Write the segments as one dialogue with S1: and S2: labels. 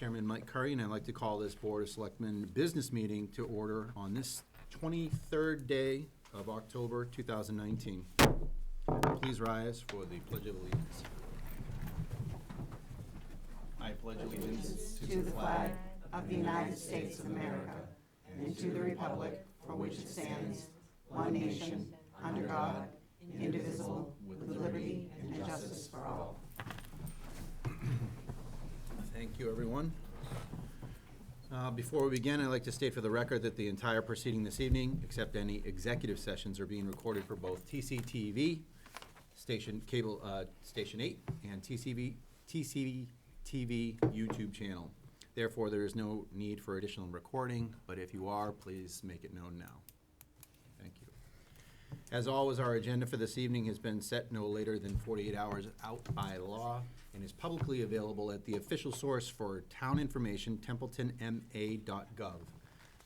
S1: Chairman Mike Curry, and I'd like to call this Board of Selectmen business meeting to order on this 23rd day of October 2019. Please rise for the Pledge of Allegiance. I pledge allegiance
S2: to the flag of the United States of America and to the republic for which it stands, one nation, under God, indivisible, with liberty and justice for all.
S1: Thank you, everyone. Before we begin, I'd like to state for the record that the entire proceeding this evening, except any executive sessions, are being recorded for both TCTV, Station 8, and TCTV YouTube channel. Therefore, there is no need for additional recording, but if you are, please make it known now. Thank you. As always, our agenda for this evening has been set no later than 48 hours out by law and is publicly available at the official source for town information, templetonma.gov.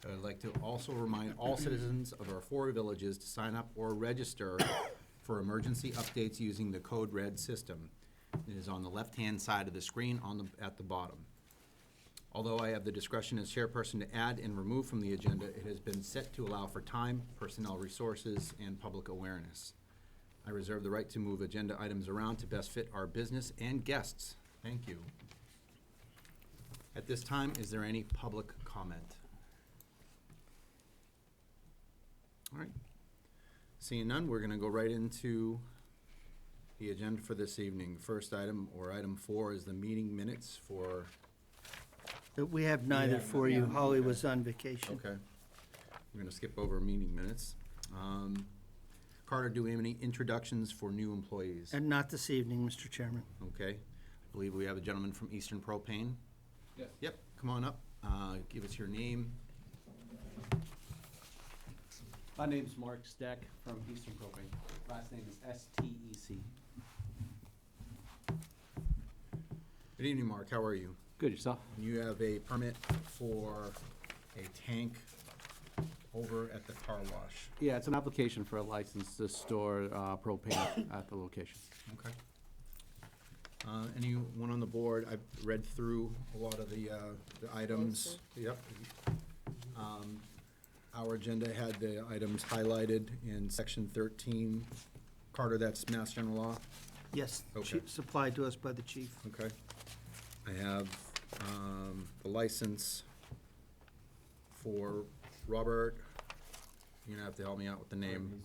S1: I would like to also remind all citizens of our 4 villages to sign up or register for emergency updates using the Code Red system. It is on the left-hand side of the screen at the bottom. Although I have the discretion as chairperson to add and remove from the agenda, it has been set to allow for time, personnel resources, and public awareness. I reserve the right to move agenda items around to best fit our business and guests. Thank you. At this time, is there any public comment? All right. Seeing none, we're going to go right into the agenda for this evening. First item, or item 4, is the meeting minutes for...
S3: We have neither for you. Holly was on vacation.
S1: Okay. We're going to skip over meeting minutes. Carter, do we have any introductions for new employees?
S3: And not this evening, Mr. Chairman.
S1: Okay. I believe we have a gentleman from Eastern Propane.
S4: Yes.
S1: Yep, come on up. Give us your name.
S4: My name's Mark Steck from Eastern Propane. Last name is S-T-E-C.
S1: Good evening, Mark. How are you?
S4: Good, yourself?
S1: You have a permit for a tank over at the car wash.
S4: Yeah, it's an application for a license to store propane at the location.
S1: Okay. Anyone on the board? I've read through a lot of the items. Yep. Our agenda had the items highlighted in section 13. Carter, that's Mass General Law?
S3: Yes,
S1: Okay.
S3: supplied to us by the chief.
S1: Okay. I have the license for Robert. You're gonna have to help me out with the name.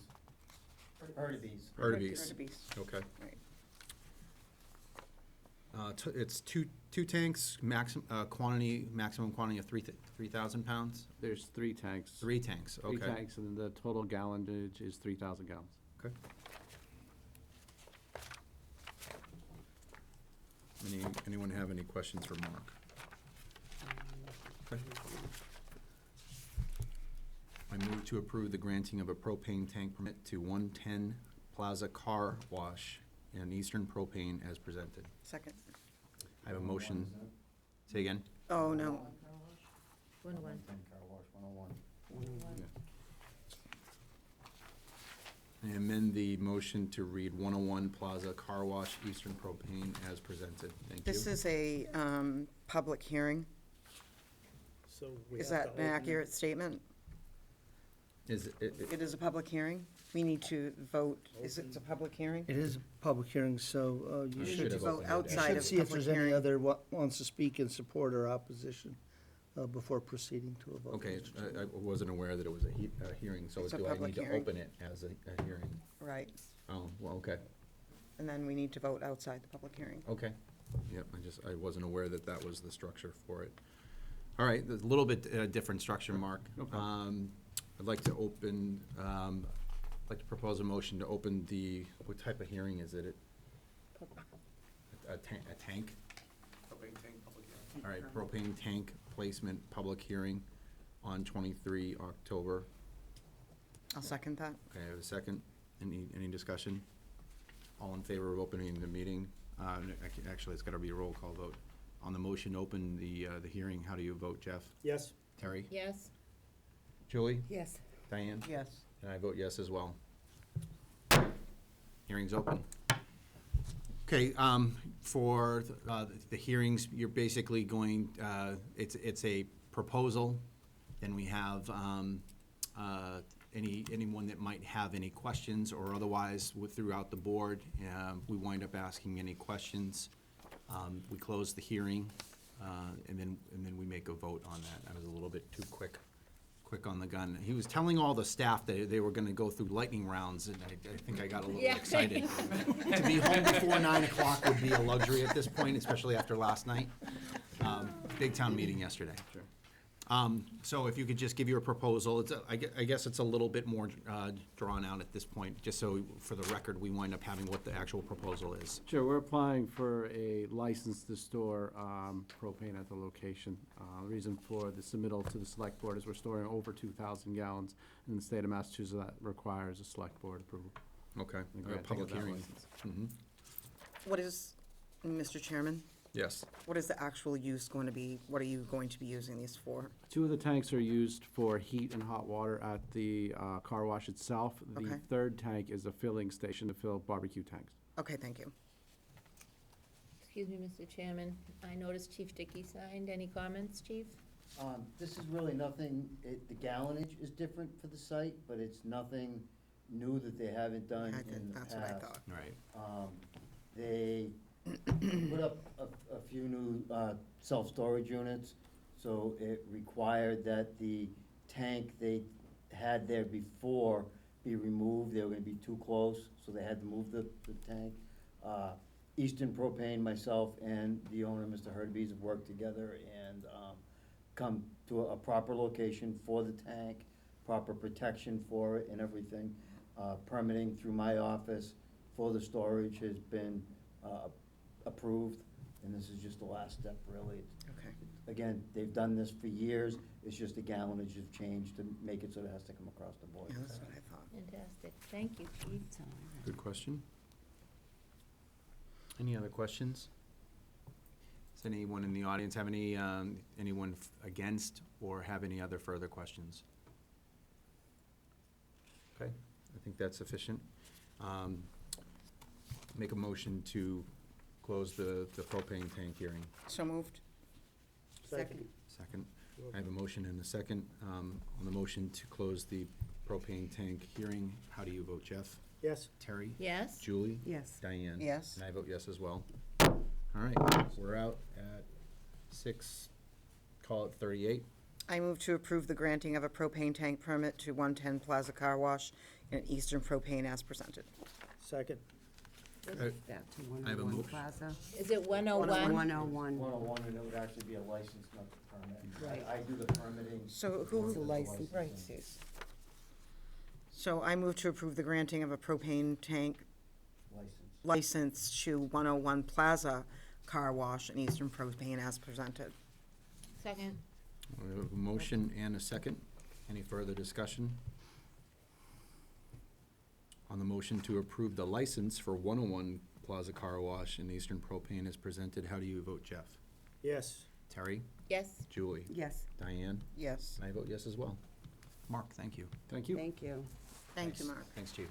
S1: Erdebees. Okay.
S2: Right.
S1: It's two tanks, maximum quantity of 3,000 pounds?
S4: There's 3 tanks.
S1: 3 tanks, okay.
S4: 3 tanks, and the total gallonage is 3,000 gallons.
S1: Okay. Anyone have any questions for Mark? Okay. I move to approve the granting of a propane tank permit to 110 Plaza Car Wash and Eastern Propane as presented.
S2: Second.
S1: I have a motion. Say again?
S2: Oh, no.
S5: 101.
S1: I amend the motion to read 101 Plaza Car Wash Eastern Propane as presented. Thank you.
S2: This is a public hearing. Is that an accurate statement?
S1: Is it?
S2: It is a public hearing? We need to vote. Is it a public hearing?
S3: It is a public hearing, so you
S1: I
S2: We
S3: should,
S2: need to
S1: have
S2: vote
S1: opened it.
S3: you
S2: outside
S3: should
S2: of
S3: see if
S2: public
S3: there's any
S2: hearing.
S3: other wants to speak in support or opposition before proceeding to a vote.
S1: Okay,
S3: Mr. Chairman.
S1: I wasn't aware that it was a hearing, so
S2: It's a
S1: do I
S2: public
S1: need to
S2: hearing.
S1: open it as a hearing?
S2: Right.
S1: Oh, well, okay,
S2: And then we need to vote outside the public hearing.
S1: okay. Yep, I wasn't aware that that was the structure for it. All right, there's a little bit different structure, Mark.
S4: No problem.
S1: I'd like to open, I'd like to propose a motion to open what type of hearing is it? A tank?
S4: Propane tank, public hearing.
S1: All right, propane tank placement, public hearing on 23 October.
S2: I'll second that.
S1: Okay, I have a second. Any discussion? All in favor of opening the meeting? Actually, it's got to be a roll call vote. On the motion, open the hearing, how do you vote, Jeff?
S3: Yes.
S1: Terry?
S5: Yes.
S1: Julie?
S5: Yes.
S1: Diane?
S2: Yes.
S1: And I vote yes as well. Hearing's open. Okay, for the hearings, you're basically going, it's a proposal, then we have anyone that might have any questions or otherwise throughout the board, we wind up asking any questions. We close the hearing, and then we make a vote on that. I was a little bit too quick on the gun. He was telling all the staff that they were gonna go through lightning rounds, and I think I got a little
S5: Yeah.
S1: excited. To be home before 9 o'clock would be a luxury at this point, especially after last night. Big town meeting yesterday.
S4: Sure.
S1: So if you could just give your proposal, I guess it's a little bit more drawn out at this point, just so for the record, we wind up having what the actual proposal is.
S4: Sure, we're applying for a license to store propane at the location. The reason for the submittal to the select board is we're storing over 2,000 gallons, and the state of Massachusetts that requires a select board approval.
S1: Okay.
S4: The
S1: A
S4: granting
S1: public
S4: of that
S1: hearing.
S4: license.
S1: Mhm.
S2: What is, Mr. Chairman,
S1: Yes.
S2: what is the actual use going to be? What are you going to be using these for?
S4: 2 of the tanks are used for heat and hot water at the car wash itself. The
S2: Okay.
S4: 3rd tank is a filling station to fill barbecue tanks.
S2: Okay, thank you.
S5: Excuse me, Mr. Chairman, I noticed Chief Dickey signed. Any comments, Chief?
S6: This is really nothing, the gallonage is different for the site, but it's nothing new that they haven't done in the past.
S2: That's what I thought.
S1: Right.
S6: They put up a few new self-storage units, so it required that the tank they had there before be removed. They were gonna be too close, so they had to move the tank. Eastern Propane, myself, and the owner, Mr. Hurtubise, have worked together and come to a proper location for the tank, proper protection for it and everything. Permitting through my office for the storage has been approved, and this is just the last step, really.
S2: Okay.
S6: Again, they've done this for years, it's just the gallonage has changed to make it so it has to come across the board.
S2: Yeah, that's what I thought.
S5: Fantastic. Thank you, Chief.
S1: Good question. Any other questions? Does anyone in the audience have anyone against or have any other further questions? Okay, I think that's sufficient. Make a motion to close the propane tank hearing.
S2: So moved.
S3: Second.
S1: Second. I have a motion and a second. On the motion to close the propane tank hearing, how do you vote, Jeff?
S3: Yes.
S1: Terry?
S5: Yes?
S1: Julie?
S2: Yes.
S1: Diane?
S2: Yes.
S1: And I vote yes as well. All right, we're out at 6:38.
S2: I move to approve the granting of a propane tank permit to 110 Plaza Car Wash in Eastern Propane as presented.
S3: Second.
S7: Back to
S1: I have a
S7: 101
S1: motion.
S7: Plaza.
S5: Is it 101?
S7: 101.
S6: 101, and it would actually be a license, not the permit.
S7: Right.
S6: I do the permitting.
S2: So who?
S7: It's a license.
S2: Right. So I move to approve the granting of a propane tank license to 101 Plaza Car Wash in Eastern Propane as presented.
S5: Second.
S1: We have a motion and a second. Any further discussion? On the motion to approve the license for 101 Plaza Car Wash and Eastern Propane as presented, how do you vote, Jeff?
S3: Yes.
S1: Terry?
S5: Yes?
S1: Julie?
S7: Yes,
S1: Diane?
S2: Yes.
S1: And I vote yes as well. Mark, thank you.
S4: Thank you.
S7: thank you.
S2: Thank you, Mark.
S1: Thanks, Chief.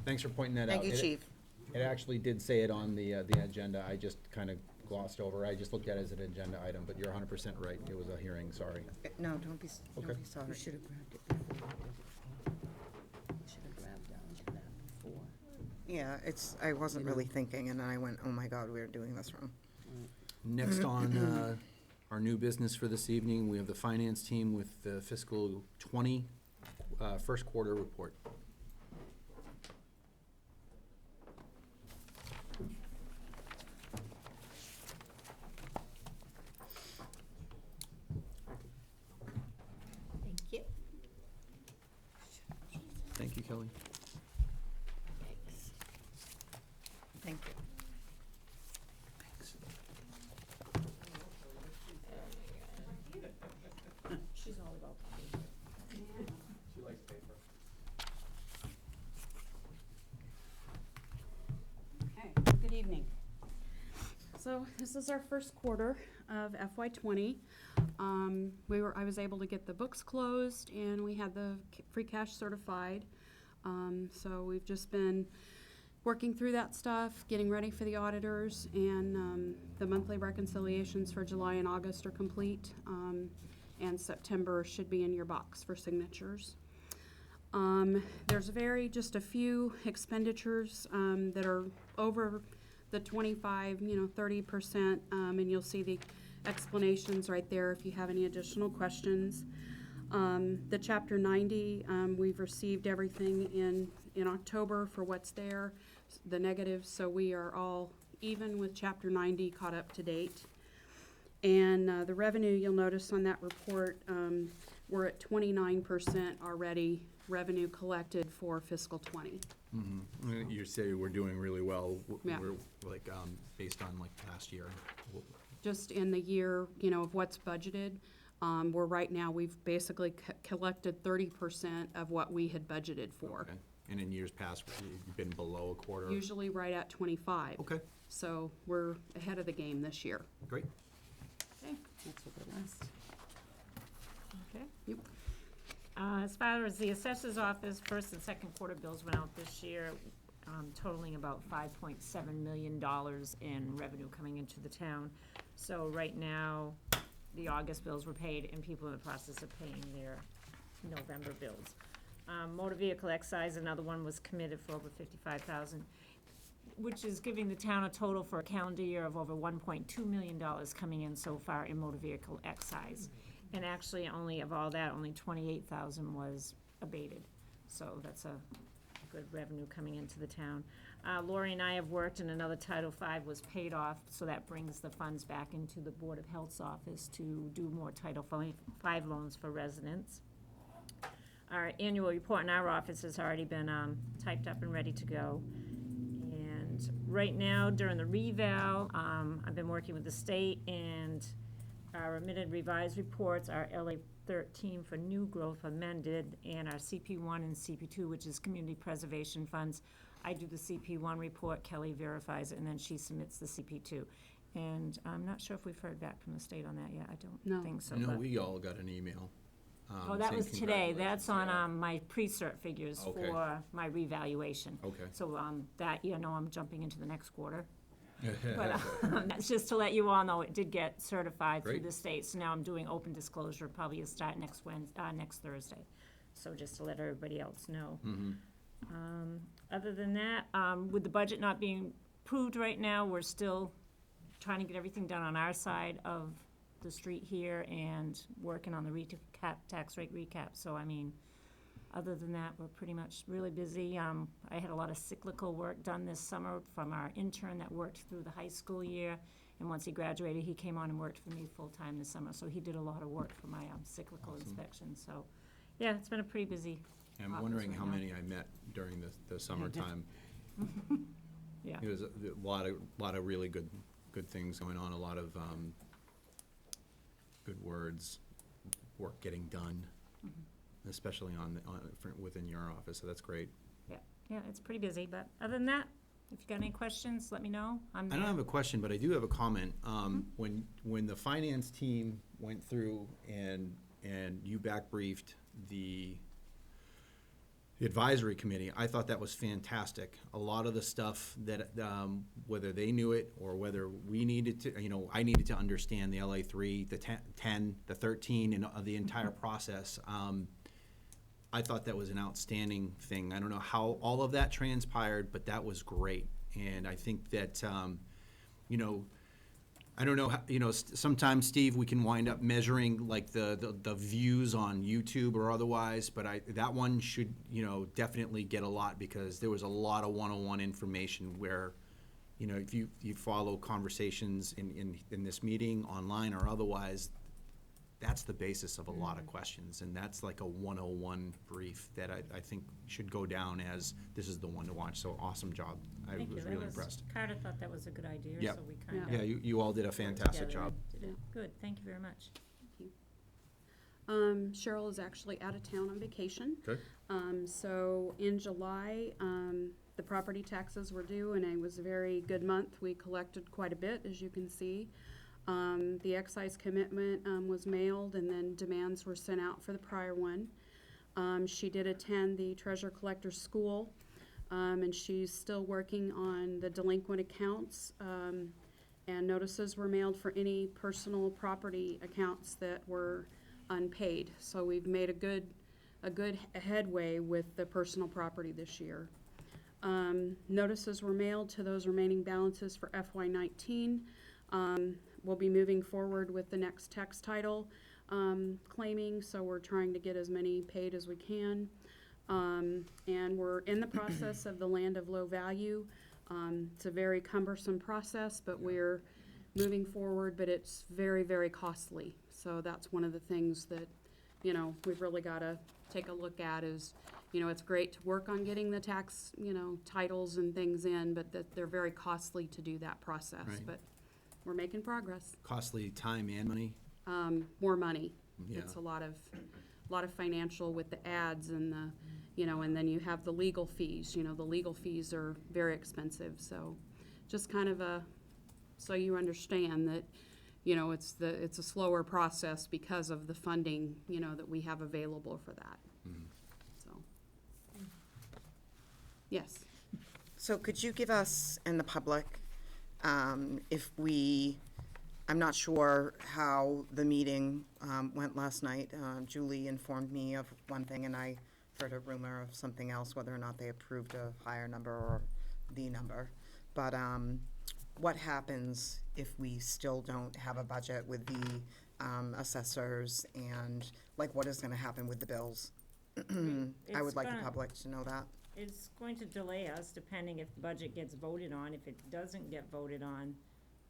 S1: Thanks for pointing that out.
S2: Thank you, Chief.
S1: It actually did say it on the agenda. I just kind of glossed over. I just looked at it as an agenda item, but you're 100% right. It was a hearing, sorry.
S2: No, don't be
S1: Okay.
S2: sorry.
S7: You should have grabbed it before. You should have grabbed that before.
S2: Yeah, I wasn't really thinking, and then I went, oh my God, we're doing this wrong.
S1: Next on our new business for this evening, we have the finance team with the fiscal 20 first quarter report.
S5: Thank you.
S1: Thank you, Kelly.
S5: Thanks.
S2: Thank you.
S5: She's all about
S4: She likes paper.
S8: Okay, good evening. So this is our first quarter of FY '20. I was able to get the books closed and we had the free cash certified. So we've just been working through that stuff, getting ready for the auditors, and the monthly reconciliations for July and August are complete, and September should be in your box for signatures. There's just a few expenditures that are over the 25, 30%, and you'll see the explanations right there if you have any additional questions. The Chapter 90, we've received everything in October for what's there, the negatives, so we are all even with Chapter 90 caught up to date. And the revenue, you'll notice on that report, we're at 29% already revenue collected for fiscal 20.
S1: Mm-hmm. You say we're doing really well.
S8: Yeah.
S1: We're like, based on like past year.
S8: Just in the year, of what's budgeted, we've basically collected 30% of what we had budgeted for.
S1: Okay. And in years past, you've been below a quarter?
S8: Usually right at 25.
S1: Okay,
S8: So we're ahead of the game this year.
S1: great.
S8: Okay.
S7: That's a good list.
S9: Okay.
S8: Yep.
S9: As far as the assessor's office, first and second quarter bills went out this year, totaling about $5.7 million in revenue coming into the town. So right now, the August bills were paid, and people are in the process of paying their November bills. Motor vehicle excise, another one was committed for over $55,000, which is giving the town a total for a calendar year of over $1.2 million coming in so far in motor vehicle excise. And actually, only of all that, only $28,000 was abated. So that's a good revenue coming into the town. Lori and I have worked, and another Title V was paid off, so that brings the funds back into the Board of Health's office to do more Title V loans for residents. Our annual report in our office has already been typed up and ready to go. And right now, during the reval, I've been working with the state, and our omitted revised reports, our LA 13 for new growth amended, and our CP1 and CP2, which is community preservation funds. I do the CP1 report, Kelly verifies it, and then she submits the CP2. And I'm not sure if we've heard back from the state on that yet. I
S8: No.
S9: don't think so.
S1: No,
S9: but-
S1: we all got an email.
S9: Oh, that
S1: saying
S9: was today. That's on
S1: congratulations,
S9: my pre-cert figures
S1: Okay.
S9: for my revaluation.
S1: yeah. Okay.
S9: So I'm jumping into the next quarter. But that's just to let you all know, it did get certified through
S1: Great.
S9: the state. So now I'm doing open disclosure, probably a start next Thursday. So just to let everybody else know.
S1: Mhm.
S9: Other than that, with the budget not being approved right now, we're still trying to get everything done on our side of the street here and working on the tax rate recap. So, other than that, we're pretty much really busy. I had a lot of cyclical work done this summer from our intern that worked through the high school year. And once he graduated, he came on and worked for me full-time this summer. So he did a lot of work for my cyclical
S1: Awesome.
S9: inspection. So, yeah, it's been a pretty busy.
S1: I'm
S9: office
S1: wondering
S9: right
S1: how
S9: now.
S1: many I met during the summertime.
S9: Yeah.
S1: It was a lot of really good things going on, a lot of good words, work getting done, especially within your office, so that's great.
S9: Yeah, it's pretty busy. But other than that, if you got any questions, let me know.
S1: I don't have a question, but I do have a comment. When the finance team went through and you back briefed the advisory committee, I thought that was fantastic. A lot of the stuff that, whether they knew it or whether we needed to, I needed to understand the LA 3, the 10, the 13, and the entire process. I thought that was an outstanding thing. I don't know how all of that transpired, but that was great. And I think that, I don't know, sometimes, Steve, we can wind up measuring like the views on YouTube or otherwise, but that one should, definitely get a lot, because there was a lot of one-on-one information where, if you follow conversations in this meeting, online or otherwise, that's the basis of a lot of questions, and that's like a 101 brief that I think should go down as this is the one to watch. So awesome job. I
S9: Thank you.
S1: was
S9: That
S1: really impressed.
S9: Carter thought that was a good idea,
S1: Yep.
S9: so we kind of.
S1: Yeah, you all did a fantastic job.
S9: Good, thank you very much.
S8: Cheryl is actually out of town on vacation.
S1: Okay.
S8: So in July, the property taxes were due, and it was a very good month. We collected quite a bit, as you can see. The excise commitment was mailed, and then demands were sent out for the prior one. She did attend the treasure collector school. and she's still working on the delinquent accounts. And notices were mailed for any personal property accounts that were unpaid. So we've made a good headway with the personal property this year. Notices were mailed to those remaining balances for FY19. We'll be moving forward with the next tax title claiming, so we're trying to get as many paid as we can. And we're in the process of the land of low value. It's a very cumbersome process, but we're moving forward, but it's very, very costly. So that's one of the things that, you know, we've really got to take a look at is, you know, it's great to work on getting the tax, you know, titles and things in, but that they're very costly to do that process.
S1: Right.
S8: But we're making progress.
S1: Costly time and money.
S8: More money.
S1: Yeah.
S8: It's a lot of financial with the ads and the, you know, and then you have the legal fees. You know, the legal fees are very expensive. So just kind of so you understand that, you know, it's a slower process because of the funding, you know, that we have available for that. So, yes.
S2: So could you give us and the public, I'm not sure how the meeting went last night. Julie informed me of one thing, and I heard a rumor of something else, whether or not they approved a higher number or the number. But what happens if we still don't have a budget with the assessors, and like what is going to happen with the bills? I would like the public to know that.
S9: It's going to delay us depending if the budget gets voted on. If it doesn't get voted on,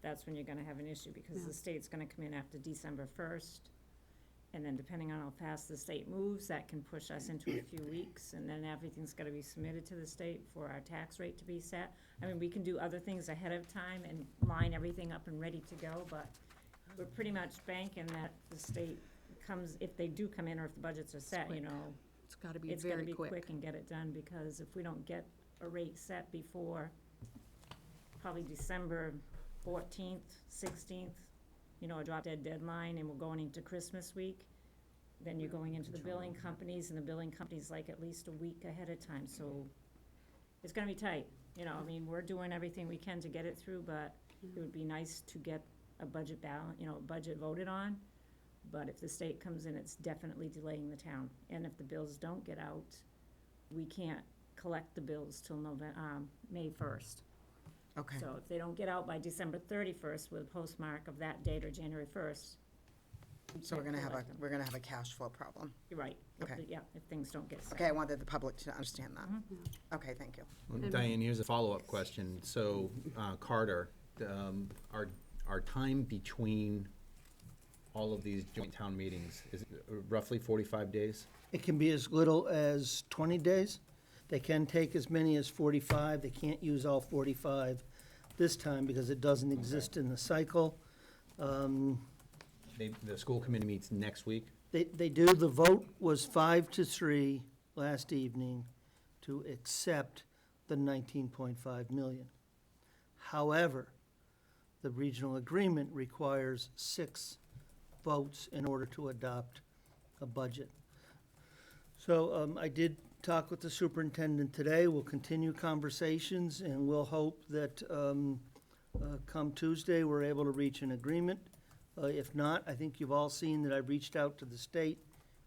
S9: that's when you're gonna have an issue, because the state's gonna come in after December 1st. And then depending on how fast the state moves, that can push us into a few weeks, and then everything's gotta be submitted to the state for our tax rate to be set. I mean, we can do other things ahead of time and line everything up and ready to go, but we're pretty much banking that the state comes, if they do come in, or if the budgets are set, you know,
S8: It's got to be
S9: it's gotta
S8: very
S9: be
S8: quick.
S9: quick and get it done, because if we don't get a rate set before probably December 14th, 16th, you know, a drop dead deadline, and we're going into Christmas week, then you're going into the billing companies, and the billing companies like at least a week ahead of time, so it's gonna be tight, you know, I mean, we're doing everything we can to get it through, but it would be nice to get a budget balance, you know, a budget voted on, but if the state comes in, it's definitely delaying the town, and if the bills don't get out, we can't collect the bills till May 1st.
S2: Okay.
S9: So if they don't get out by December 31st with a postmark of that date or January 1st.
S2: So we're gonna have a cash flow problem.
S9: You're right.
S2: Okay.
S9: Yeah, if things don't get set.
S2: Okay, I wanted the public to understand that. Okay, thank you.
S1: Well, Diane, here's a follow-up question. So, Carter, our time between all of these joint town meetings, is it roughly 45 days?
S3: It can be as little as 20 days. They can take as many as 45. They can't use all 45 this time because it doesn't exist in the cycle.
S1: The school committee meets next week?
S3: They do. The vote was 5-3 last evening to accept the 19.5 million. However, the regional agreement requires 6 votes in order to adopt a budget. So I did talk with the superintendent today. We'll continue conversations, and we'll hope that come Tuesday, we're able to reach an agreement. If not, I think you've all seen that I've reached out to the state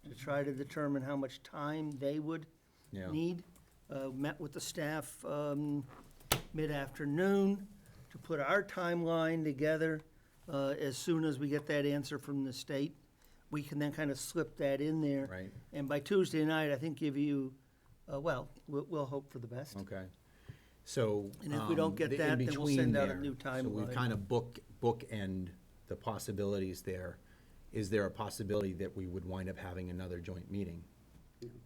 S3: to try to determine how much time they would
S1: Yeah.
S3: need. Met with the staff mid-afternoon to put our timeline together. As soon as we get that answer from the state, we can then kind of slip that in there.
S1: Right.
S3: And by Tuesday night, I think give you, we'll hope for the best.
S1: Okay. So.
S3: And if we don't get
S1: in
S3: that, then we'll
S1: between
S3: send out a
S1: there,
S3: new
S1: So we
S3: timeline.
S1: kind of bookend the possibilities there. Is there a possibility that we would wind up having another joint meeting?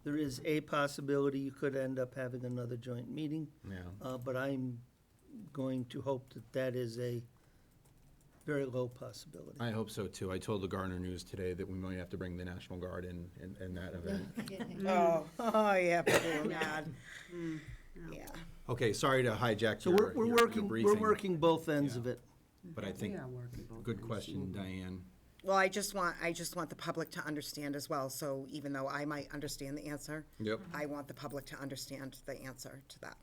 S3: There is a possibility you could end up having another joint meeting,
S1: Yeah.
S3: but I'm going to hope that that is a very low possibility.
S1: I hope so too. I told the Gardner News today that we might have to bring the National Guard in that event.
S2: Oh, yeah, people are mad. Yeah.
S1: Okay, sorry to hijack
S3: So
S1: your
S3: we're
S1: your briefing.
S3: working both ends of it.
S1: But I think, good question, Diane.
S2: Well, I just want the public to understand as well, so even though I might understand the answer,
S1: Yep.
S2: I want the public to understand the answer to that.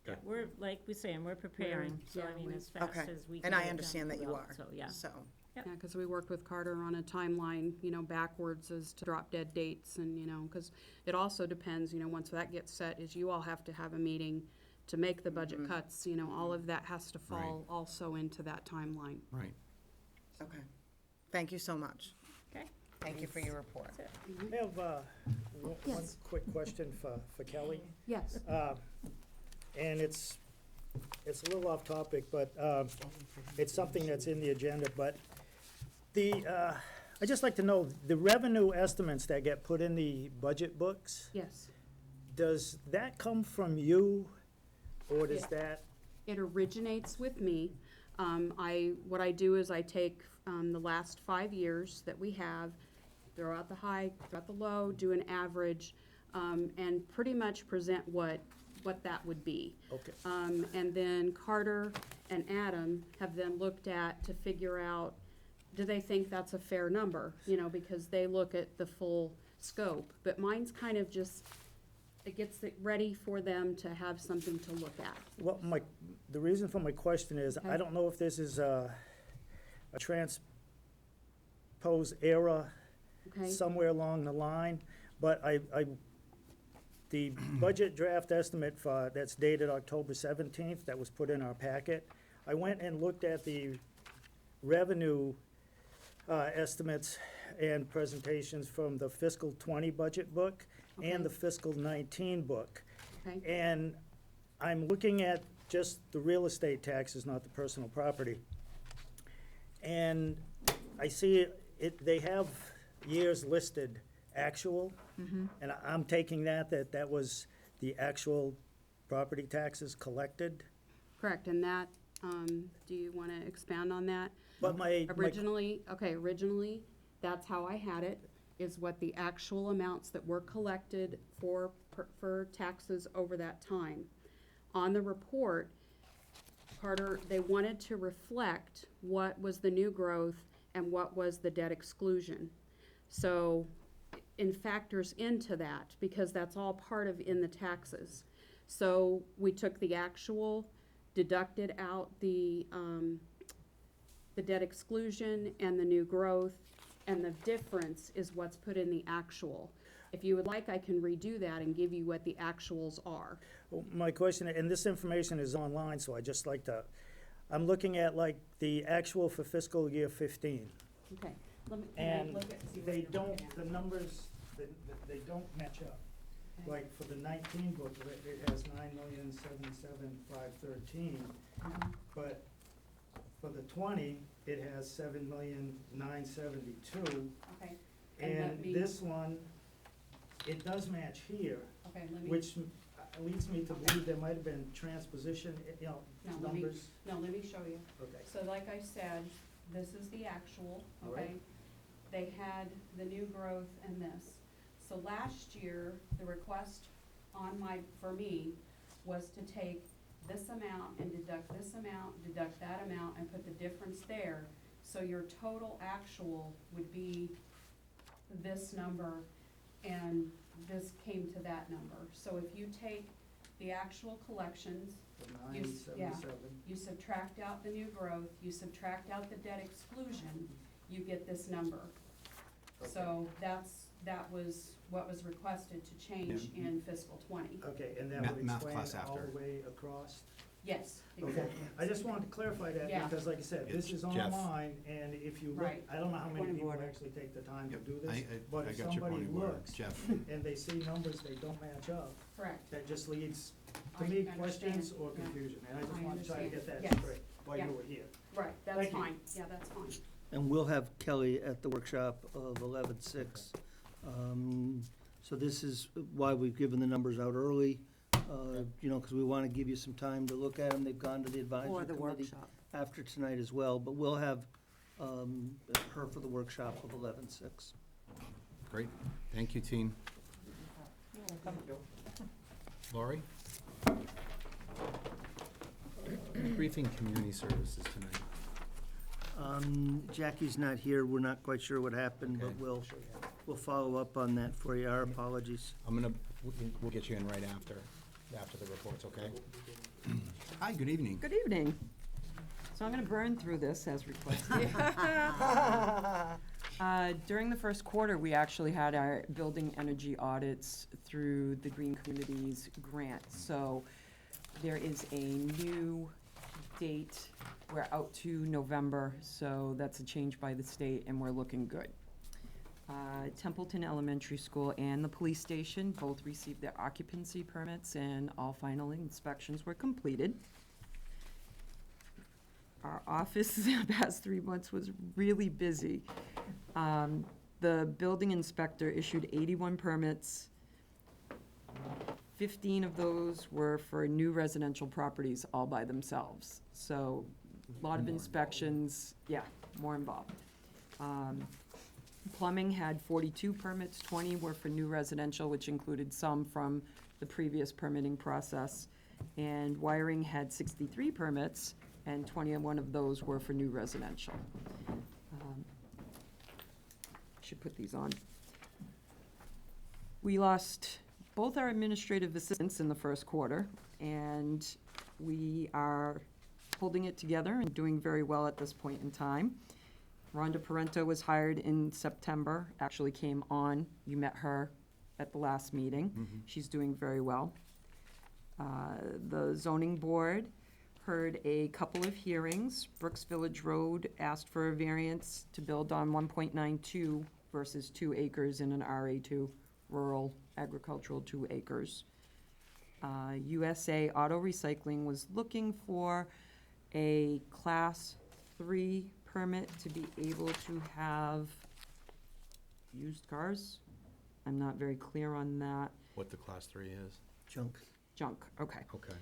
S1: Okay.
S9: We're, like we're saying, we're preparing, so I mean, as fast
S2: Okay,
S9: as we can
S2: and
S9: get
S2: I
S9: it done,
S2: understand that
S9: we
S2: you
S9: will.
S2: are,
S9: So, yeah.
S2: so.
S8: Yeah, because we worked with Carter on a timeline, backwards as to drop dead dates and, because it also depends, once that gets set, is you all have to have a meeting to make the budget cuts, all of that has to fall also into that timeline.
S1: Right.
S2: Okay. Thank you so much.
S9: Okay.
S2: Thank you for your report.
S9: That's it.
S10: I have one
S8: Yes.
S10: quick question for Kelly.
S8: Yes.
S10: And it's a little off topic, but it's something that's in the agenda. But I'd just like to know, the revenue estimates that get put in the budget books,
S8: Yes.
S10: does that come from you? Or does
S8: Yeah.
S10: that,
S8: It originates with me. What I do is I take the last 5 years that we have, throw out the high, throw out the low, do an average, and pretty much present what that would be.
S10: okay,
S8: And then Carter and Adam have then looked at to figure out, do they think that's a fair number? Because they look at the full scope. But mine's kind of just, it gets it ready for them to have something to look at.
S10: well, the reason for my question is,
S8: Okay.
S10: I don't know if this is a transpose error
S8: Okay?
S10: somewhere along the line, but the budget draft estimate that's dated October 17th, that was put in our packet, I went and looked at the revenue estimates and presentations from the fiscal 20 budget book and the fiscal 19 book.
S8: Okay?
S10: And I'm looking at just the real estate taxes, not the personal property. And I see they have years listed actual, and I'm taking that was the actual property taxes collected.
S8: Correct, and that, do you want to expand on that?
S10: But
S8: Originally, that's how I had it, is what the actual amounts that were collected for taxes over that time. On the report, Carter, they wanted to reflect what was the new growth and what was the debt exclusion. So, it factors into that, because that's all part of in the taxes. So, we took the actual, deducted out the debt exclusion and the new growth, and the difference is what's put in the actual. If you would like, I can redo that and give you what the actuals are.
S10: my question, and this information is online, so I just like to, I'm looking at like the actual for fiscal year 15.
S8: Okay, can I
S10: And
S8: look at, see what
S10: they
S8: you're
S10: don't,
S8: looking at?
S10: the numbers, they don't match up.
S8: Okay.
S10: Like for the 19 book, it has 9,077,513, but for the 20, it has 7,972.
S8: Okay, and let
S10: And
S8: me-
S10: this one, it does match here,
S8: okay, let me,
S10: which leads me to believe there might have been transposition,
S8: No, let me-
S10: numbers.
S8: let me show you.
S10: Okay.
S8: So like I said, this is the actual,
S10: All
S8: okay?
S10: right.
S8: They had the new growth and this. So last year, the request for me, was to take this amount and deduct this amount, deduct that amount, and put the difference there. So your total actual would be this number, and this came to that number. So if you take the actual collections,
S10: The
S8: You s- yeah.
S10: 977.
S8: you subtract out the new growth, you subtract out the debt exclusion, you get this number. So that was what was requested to change in fiscal 20.
S10: Okay, and that would
S1: Math
S10: explain
S1: class
S10: it all
S1: after.
S10: the way across?
S8: Yes,
S10: Okay,
S8: exactly.
S10: I just wanted to clarify that,
S8: Yeah.
S10: because like I said, this is
S1: Jeff.
S10: online, and if you look,
S8: Right.
S10: I don't know how many
S7: Point of
S10: people
S7: order.
S10: actually take the time to
S1: Yep,
S10: do
S1: I
S10: this, but if
S1: got your
S10: somebody
S1: point of order.
S10: looks
S1: Jeff,
S10: and they see numbers they don't match up,
S8: Correct.
S10: that just leads, to
S8: I
S10: me,
S8: understand,
S10: questions or
S8: yeah.
S10: confusion, and I just
S8: I
S10: wanted to try to
S8: understand.
S10: get that
S8: Yes.
S10: straight while
S8: Yeah.
S10: you were here.
S8: Right, that's
S10: Thank you.
S8: fine. Yeah, that's fine.
S3: And we'll have Kelly at the workshop of 11/6. So this is why we've given the numbers out early, because we want to give you some time to look at them. They've gone to the
S7: Or
S3: advisory
S7: the
S3: committee
S7: workshop.
S3: after tonight as well, but we'll have her for the workshop of 11/6.
S1: great. Thank you, team. Laurie? Briefing community services tonight.
S3: Jackie's not here. We're not quite sure what happened, but
S1: Okay.
S3: we'll follow up on that for you. Our apologies.
S1: We'll get you in right after the reports, okay? Hi, good evening.
S7: Good evening. So I'm gonna burn through this as requested. During the first quarter, we actually had our building energy audits through the Green Communities grant. So there is a new date. We're out to November, so that's a change by the state, and we're looking good. Templeton Elementary School and the police station both received their occupancy permits, and all final inspections were completed. Our office the past 3 months was really busy. The building inspector issued 81 permits. 15 of those were for new residential properties all by themselves. So a lot of inspections, yeah, more involved. Plumbing had 42 permits, 20 were for new residential, which included some from the previous permitting process. And wiring had 63 permits, and 21 of those were for new residential. Should put these on. We lost both our administrative assistants in the first quarter, and we are holding it together and doing very well at this point in time. Rhonda Parento was hired in September, actually came on, you met her at the last meeting. She's doing very well. The zoning board heard a couple of hearings. Brooks Village Road asked for a variance to build on 1.92 versus 2 acres in an RA2, rural agricultural 2 acres. USA Auto Recycling was looking for a Class 3 permit to be able to have used cars. I'm not very clear on that.
S1: What the class 3 is?
S3: Junk.
S7: Junk, okay.
S1: Okay.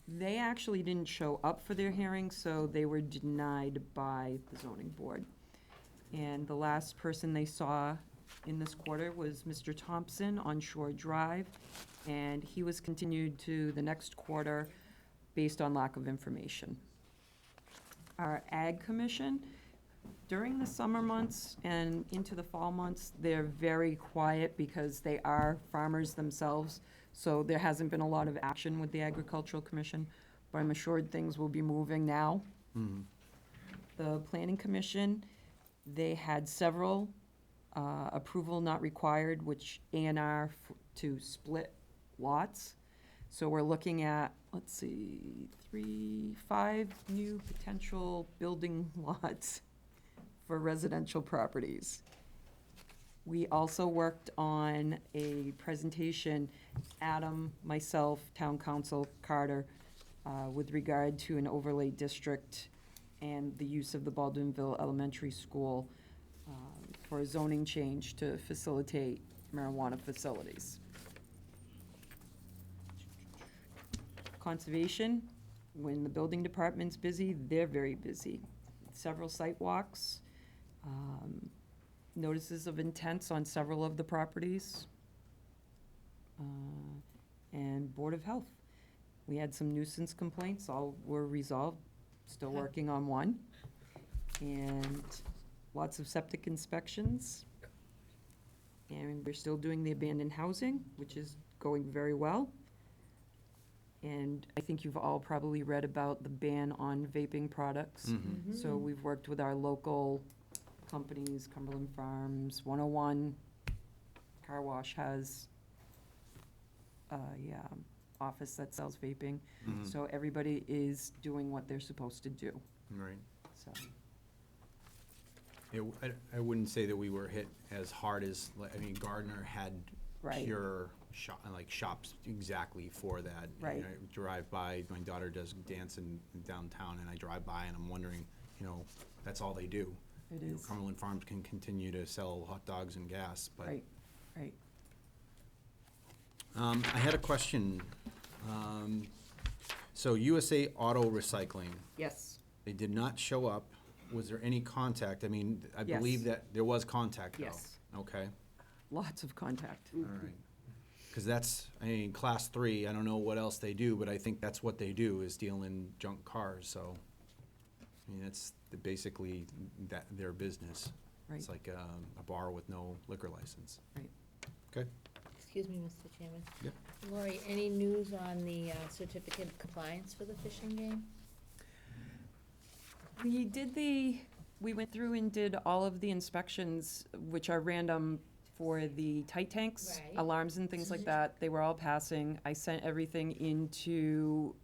S7: They actually didn't show up for their hearing, so they were denied by the zoning board. And the last person they saw in this quarter was Mr. Thompson on Shore Drive, and he was continued to the next quarter based on lack of information. Our Ag Commission, during the summer months and into the fall months, they're very quiet because they are farmers themselves, so there hasn't been a lot of action with the Agricultural Commission, but I'm assured things will be moving now. The Planning Commission, they had several approval not required, which A&R to split lots. So we're looking at, let's see, 5 new potential building lots for residential properties. We also worked on a presentation, Adam, myself, Town Council, Carter, with regard to an overlay district and the use of the Baldwinville Elementary School for a zoning change to facilitate marijuana facilities. Conservation, when the building department's busy, they're very busy. Several site walks, notices of intents on several of the properties, and Board of Health. We had some nuisance complaints, all were resolved, still working on one. And lots of septic inspections. And we're still doing the abandoned housing, which is going very well. And I think you've all probably read about the ban on vaping products. So we've worked with our local companies, Cumberland Farms, 101, Car Wash has a office that sells vaping. So everybody is doing what they're supposed to do,
S1: Right.
S7: so.
S1: I wouldn't say that we were hit as hard as, I mean, Gardner had
S7: Right.
S1: pure shops exactly for that.
S7: Right.
S1: And I drive by, my daughter does dance in downtown, and I drive by and I'm wondering, that's all they do.
S7: It is.
S1: Cumberland Farms can continue to sell hot dogs and gas, but.
S7: Right, right.
S1: I had a question. So USA Auto Recycling,
S7: Yes,
S1: they did not show up. Was there any contact? I mean, I
S7: Yes.
S1: believe that there was contact, though.
S7: Yes.
S1: Okay,
S7: lots of contact.
S1: all right. Because that's, Class 3, I don't know what else they do, but I think that's what they do, is deal in junk cars, so. That's basically their business.
S7: Right.
S1: It's like a bar with no liquor license.
S7: Right.
S1: Okay.
S5: Excuse me, Mr. Chairman.
S1: Yep.
S5: Lori, any news on the certificate of compliance for the fishing game?
S7: We went through and did all of the inspections, which are random for the tight tanks,
S5: Right.
S7: alarms and things like that. They were all passing. I sent everything into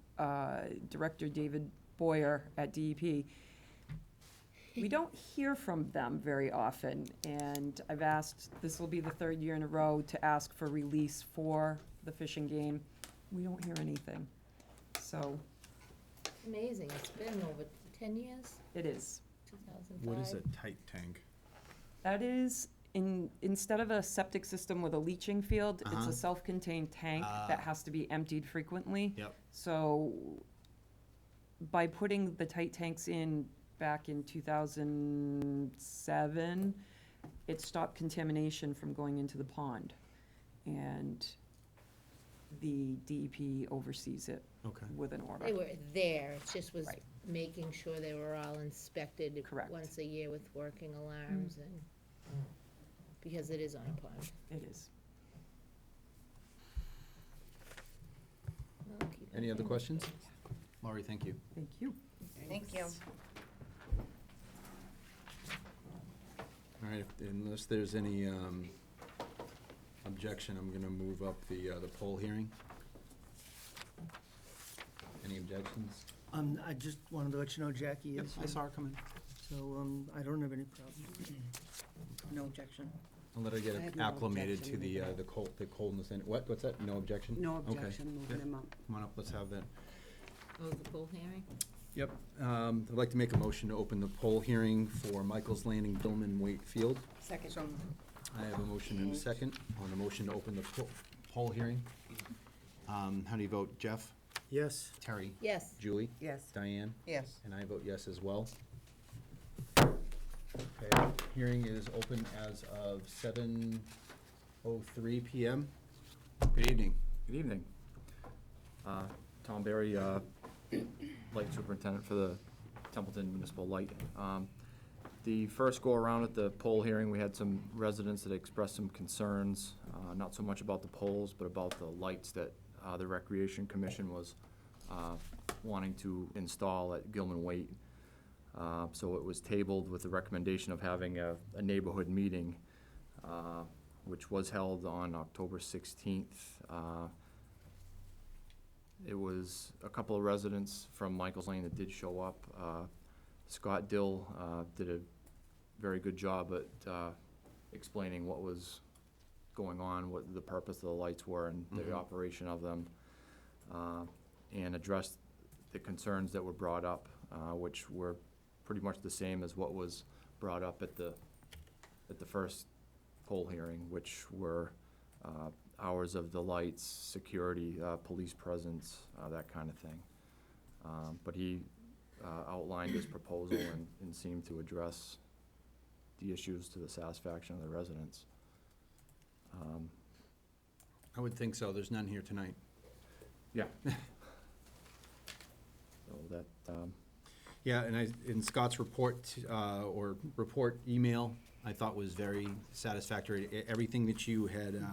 S7: Director David Boyer at DEP. We don't hear from them very often, and I've asked, this will be the third year in a row, to ask for release for the fishing game. We don't hear anything. So
S5: Amazing, it's been over 10 years,
S7: it is.
S5: 2005.
S1: What is a tight tank?
S7: That is, instead of a septic system with a leaching field, it's
S1: Uh-huh.
S7: a self-contained tank that has to be emptied frequently.
S1: Yep.
S7: So by putting the tight tanks in back in 2007, it stopped contamination from going into the pond. And the DEP oversees it
S1: Okay.
S7: with an order.
S5: They were there, it just was
S7: Right.
S5: making sure they were all inspected
S7: Correct.
S5: once a year with working alarms and, because it is on a pond.
S7: It is.
S5: I'll keep
S1: Any
S5: my
S1: other
S5: fingers
S1: questions?
S5: crossed.
S1: Laurie, thank you.
S7: Thank you.
S2: Thank you.
S1: All right, unless there's any objection, I'm gonna move up the poll hearing. Any objections?
S3: I just wanted to let you know Jackie
S1: Yep,
S3: is
S1: I
S3: here,
S1: saw her come in.
S3: so, I don't have any problem.
S2: No objection.
S1: I'll let her
S2: I
S1: get
S2: have no
S1: acclimated to
S2: objection
S1: the coldness in, what's that, no objection?
S2: No
S1: Okay.
S2: objection, moving
S1: Yep.
S2: them up.
S1: Come on up, let's have that.
S5: Oh, the poll hearing?
S1: Yep, I'd like to make a motion to open the poll hearing for Michael's Landing, Gilman, Waite Field.
S2: Second.
S1: I have a motion and a second on the motion to open the poll hearing. How do you vote, Jeff?
S10: Yes.
S1: Terry?
S5: Yes.
S1: Julie?
S2: Yes.
S1: Diane?
S2: Yes.
S1: And I vote yes as well. Okay, hearing is open as of 7:03 PM. Good evening.
S11: Good evening. Tom Berry, Light Superintendent for the Templeton Municipal Light. The first go-around at the poll hearing, we had some residents that expressed some concerns, not so much about the polls, but about the lights that the Recreation Commission was wanting to install at Gilman Waite. So it was tabled with the recommendation of having a neighborhood meeting, which was held on October 16th. It was a couple of residents from Michael's Lane that did show up. Scott Dill did a very good job at explaining what was going on, what the purpose of the lights were and the operation of them, and addressed the concerns that were brought up, which were pretty much the same as what was brought up at the first poll hearing, which were hours of the lights, security, police presence, that kind of thing. But he outlined his proposal and seemed to address the issues to the satisfaction of the residents.
S1: I would think so, there's none here tonight.
S11: Yeah. So that,
S1: Yeah, and in Scott's report, or report email, I thought was very satisfactory. Everything that you had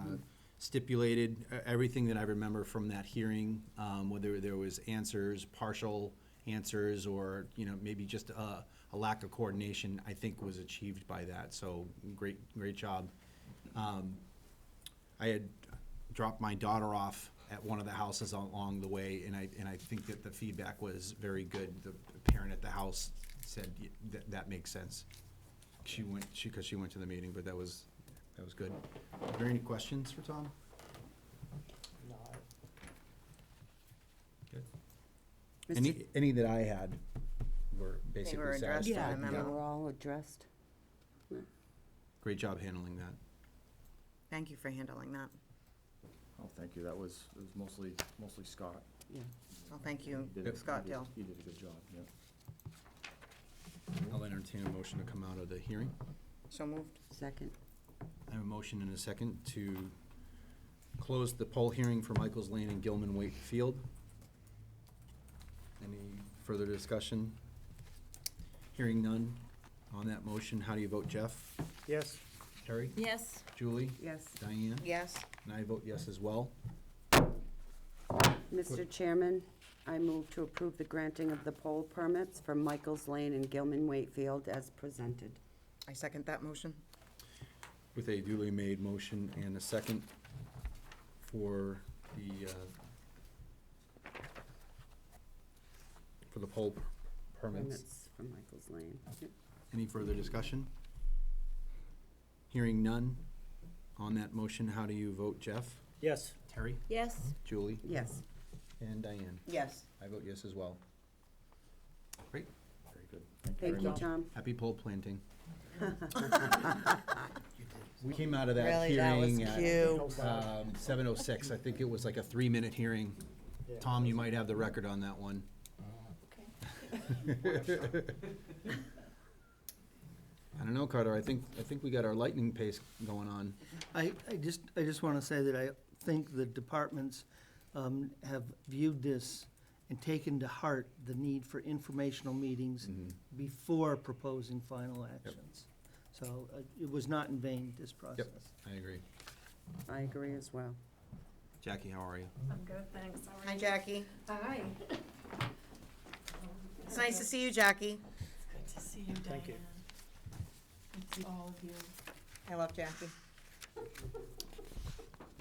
S1: stipulated, everything that I remember from that hearing, whether there was answers, partial answers, or, maybe just a lack of coordination, I think was achieved by that, so great job. I had dropped my daughter off at one of the houses along the way, and I think that the feedback was very good. The parent at the house said that makes sense. Because she went to the meeting, but that was good. Are there any questions for Tom? Good. Any that I had were basically satisfied.
S2: Yeah,
S1: Yeah.
S2: they were all addressed.
S1: Great job handling that.
S2: Thank you for handling that.
S11: oh, thank you, it was mostly Scott.
S2: Yeah. Well, thank you,
S11: He did-
S2: Scott
S11: he did-
S2: Dill.
S11: He did a good job, yeah.
S1: I'll entertain a motion to come out of the hearing.
S2: So moved. Second.
S1: I have a motion and a second to close the poll hearing for Michael's Lane and Gilman Waite Field. Any further discussion? Hearing none on that motion, how do you vote, Jeff?
S10: Yes.
S1: Terry?
S5: Yes.
S1: Julie?
S2: Yes.
S1: Diane?
S5: Yes.
S1: And I vote yes as well.
S2: Mr. Chairman, I move to approve the granting of the poll permits for Michael's Lane and Gilman Wakefield as presented.
S12: I second that motion.
S1: With a duly made motion and a second for the poll permits.
S2: For Michael's Lane. Yep.
S1: Any further discussion? Hearing none. On that motion, how do you vote, Jeff?
S10: Yes.
S1: Terry?
S5: Yes.
S1: Julie?
S2: Yes.
S1: And Diane?
S12: Yes.
S1: I vote yes as well. Great. Very good.
S2: Thank you, Tom.
S1: Happy pole planting. We came out of that
S12: Really, that was
S1: hearing at
S12: cute.
S1: 7:06. I think it was like a 3-minute hearing.
S10: Yeah.
S1: Tom, you might have the record on that one. I don't know, Carter. I think we got our lightning pace going on.
S3: I just want to say that I think the departments have viewed this and taken to heart the need for informational meetings before proposing final actions. So it was not in vain, this process.
S1: I agree.
S2: I agree as well.
S1: Jackie, how are you?
S9: I'm good, thanks. How are
S12: Hi,
S9: you?
S12: Jackie.
S9: Hi.
S12: It's nice to see you, Jackie.
S9: Good to see you, Diane.
S10: Thank you.
S9: Good to see all of you.
S12: I love Jackie.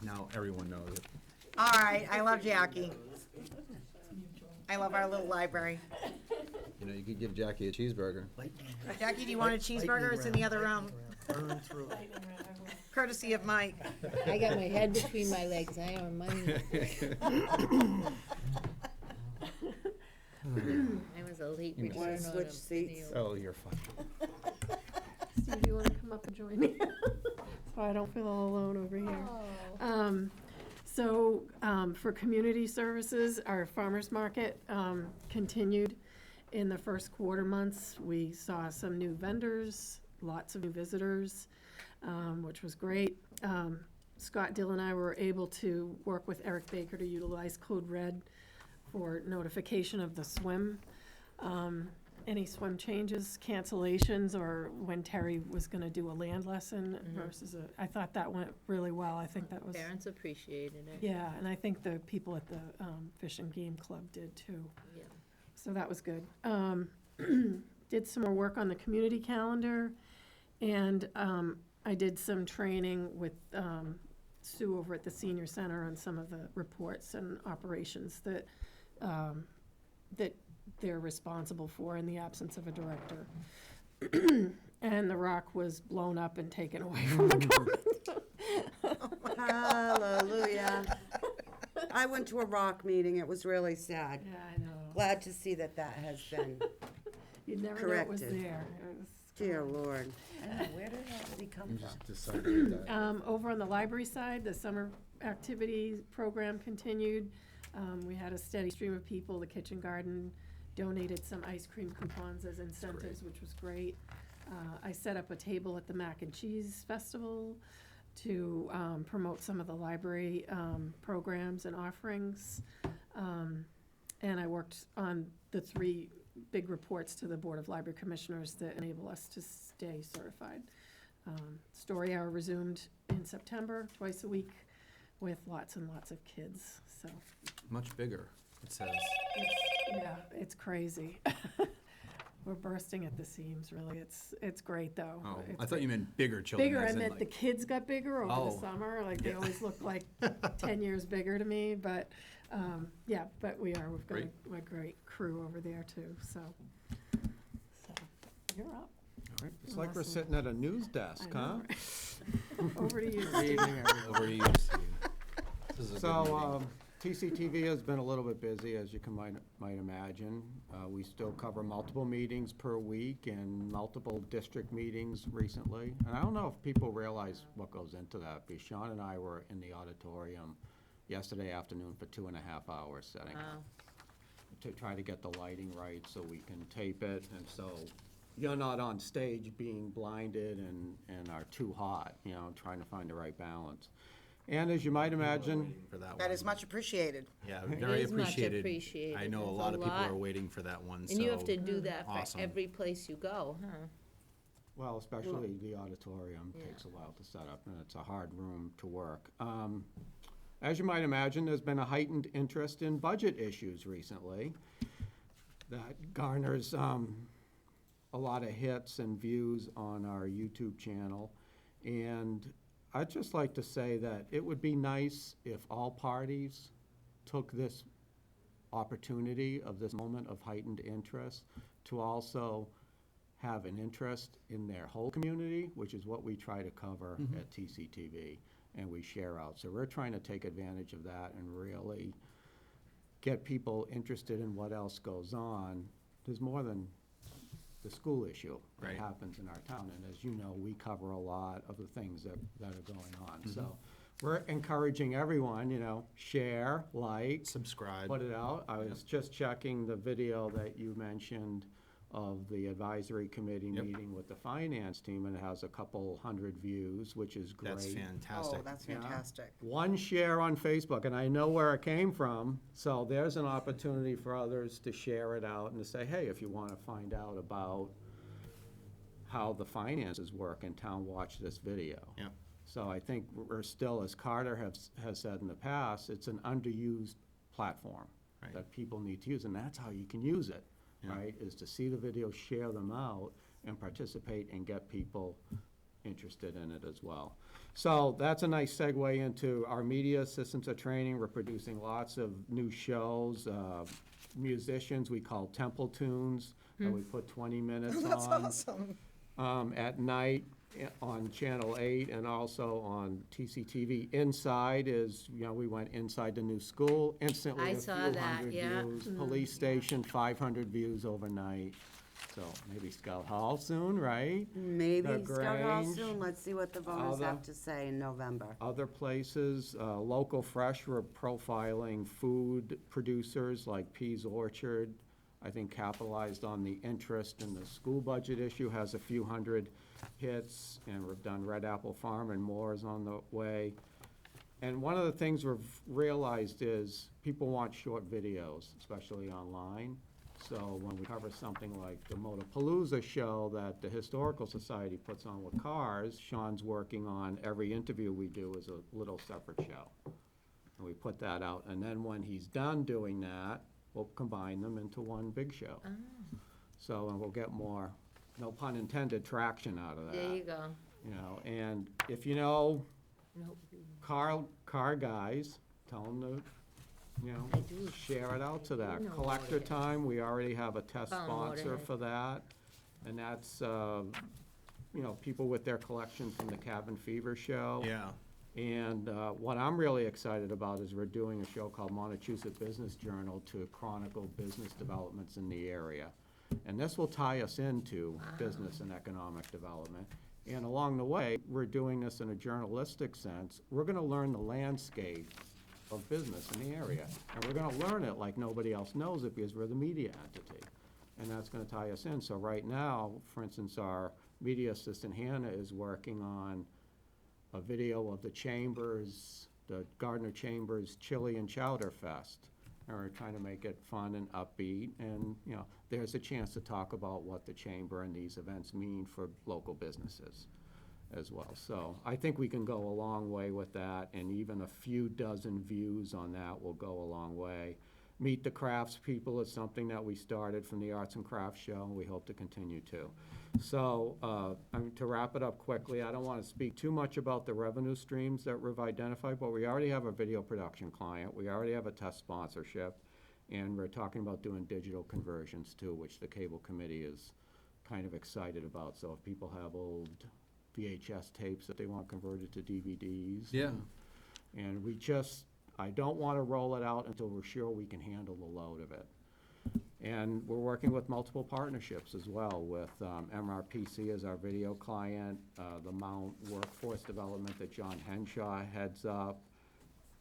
S1: Now everyone knows it.
S12: All right, I love Jackie. I love our little library.
S1: You know, you could give Jackie a cheeseburger.
S12: Jackie, do you want a cheeseburger? It's in the other room,
S3: Burn through it.
S12: courtesy of Mike.
S5: I got my head between my legs. I owe money. I was a late
S1: You
S5: return on
S2: switch
S5: a
S2: seats?
S5: video.
S1: Oh, you're fun.
S13: Steve, do you want to come up and join me? So I don't feel all alone over here. For community services, our farmer's market continued in the first quarter months. We saw some new vendors, lots of new visitors, which was great. Scott Dill and I were able to work with Eric Baker to utilize Code Red for notification of the swim. Any swim changes, cancellations, or when Terry was gonna do a land lesson versus I thought that went really well. I think that was,
S5: Parents appreciated it.
S13: yeah, and I think the people at the Fish and Game Club did too.
S5: Yeah.
S13: So that was good. Did some more work on the community calendar, and I did some training with Sue over at the senior center on some of the reports and operations that they're responsible for in the absence of a director. And the rock was blown up and taken away from the government.
S2: Hallelujah. I went to a rock meeting. It was really sad.
S13: Yeah, I know.
S2: Glad to see that has been,
S13: You'd never know it was
S2: corrected.
S13: there. It was
S2: dear Lord. I know, where did he come
S1: You
S2: from?
S1: just decided that.
S13: Over on the library side, the summer activity program continued. We had a steady stream of people. The kitchen garden donated some ice cream coupons as incentives, which was great. I set up a table at the Mac and Cheese Festival to promote some of the library programs and offerings. And I worked on the 3 big reports to the Board of Library Commissioners that enable us to stay certified. Story Hour resumed in September, twice a week, with lots and lots of kids, so.
S1: Much bigger, it says.
S13: It's crazy. We're bursting at the seams, really. It's great, though.
S1: Oh,
S13: It's
S1: I thought you meant bigger children.
S13: bigger. I
S1: as in,
S13: meant the
S1: like-
S13: kids got bigger over the
S1: Oh.
S13: summer. Like, they always look like 10 years bigger to me, but, but we are. We've got
S1: Great.
S13: a great crew over there, too, so you're up.
S14: It's like we're sitting at a news desk,
S13: I
S14: huh?
S13: know, right? Over to you, Steve.
S1: Over to you, Steve. This is a good meeting.
S14: So, TCTV has been a little bit busy, as you might imagine. We still cover multiple meetings per week and multiple district meetings recently. And I don't know if people realize what goes into that, because Sean and I were in the auditorium yesterday afternoon for 2.5 hours setting up to try to get the lighting right so we can tape it. And so you're not on stage being blinded and are too hot, trying to find the right balance. And as you might imagine,
S1: For that
S12: That
S1: one.
S12: is much appreciated.
S1: Yeah,
S5: It
S1: very
S5: is much
S1: appreciated.
S5: appreciated.
S1: I know a
S5: There's
S1: lot of people
S5: lot.
S1: are waiting for that one, so.
S5: And you have to do that for
S1: awesome.
S5: every place you go, huh?
S14: Well, especially the auditorium takes a while to set up, and it's a hard room to work. As you might imagine, there's been a heightened interest in budget issues recently that garners a lot of hits and views on our YouTube channel. And I'd just like to say that it would be nice if all parties took this opportunity of this moment of heightened interest to also have an interest in their whole community, which is what we try to cover at TCTV, and we share out. So we're trying to take advantage of that and really get people interested in what else goes on. There's more than the school issue that
S1: Right.
S14: happens in our town, and as you know, we cover a lot of the things that are going on. So we're encouraging everyone, share, like,
S1: Subscribe.
S14: put it out. I was just checking the video that you mentioned of the advisory committee
S1: Yep.
S14: meeting with the finance team, and it has a couple hundred views, which is great.
S1: That's fantastic.
S12: Oh, that's
S14: Yeah.
S12: fantastic.
S14: One share on Facebook, and I know where it came from, so there's an opportunity for others to share it out and to say, hey, if you want to find out about how the finances work in town, watch this video.
S1: Yeah.
S14: So I think we're still, as Carter has said in the past, it's an underused platform
S1: Right.
S14: that people need to use, and that's how you can use it,
S1: Yeah.
S14: right? Is to see the video, share them out, and participate and get people interested in it as well. So that's a nice segue into our media assistants are training. We're producing lots of new shows, musicians we call Templetunes, that we put 20 minutes
S12: That's
S14: on
S12: awesome.
S14: at night on Channel 8 and also on TCTV. Inside is, we went inside the new school, instantly
S5: I
S14: a
S5: saw
S14: few
S5: that,
S14: hundred
S5: yeah.
S14: views. Police station, 500 views overnight. So maybe Scout Hall soon, right?
S2: Maybe
S14: The
S2: Scout Hall
S14: Grange,
S2: soon. Let's see what the voters
S14: other-
S2: have to say in November.
S14: Other places, Local Fresh, we're profiling food producers like Pease Orchard. I think capitalized on the interest in the school budget issue, has a few hundred hits, and we've done Red Apple Farm and more is on the way. And one of the things we've realized is people want short videos, especially online. So when we cover something like the Motopalooza show that the Historical Society puts on with cars, Sean's working on every interview we do is a little separate show. And we put that out, and then when he's done doing that, we'll combine them into one big show. So, and we'll get more, no pun intended, traction out of that.
S5: There you go.
S14: And if you know
S5: Nope.
S14: car guys, tell them to,
S5: I do.
S14: share it out to that.
S5: know
S14: Collector
S5: Motorhead.
S14: time, we already have a test
S5: Found
S14: sponsor
S5: Motorhead.
S14: for that. And that's, people with their collection from the Cabin Fever show.
S1: Yeah.
S14: And what I'm really excited about is we're doing a show called Montechusett Business Journal to chronicle business developments in the area. And this will tie us into business and economic development. And along the way, we're doing this in a journalistic sense. We're gonna learn the landscape of business in the area. And we're gonna learn it like nobody else knows it because we're the media entity. And that's gonna tie us in. So right now, for instance, our media assistant Hannah is working on a video of the Chambers, the Gardner Chambers Chili and Chowder Fest. And we're trying to make it fun and upbeat, and, there's a chance to talk about what the Chamber and these events mean for local businesses as well. So I think we can go a long way with that, and even a few dozen views on that will go a long way. Meet the Craftspeople is something that we started from the Arts and Crafts Show, and we hope to continue to. So, to wrap it up quickly, I don't want to speak too much about the revenue streams that we've identified, but we already have a video production client, we already have a test sponsorship, and we're talking about doing digital conversions too, which the cable committee is kind of excited about. So if people have old VHS tapes that they want converted to DVDs.
S1: Yeah.
S14: And I don't want to roll it out until we're sure we can handle the load of it. And we're working with multiple partnerships as well, with MRPC as our video client, the Mount Workforce Development that John Henshaw heads up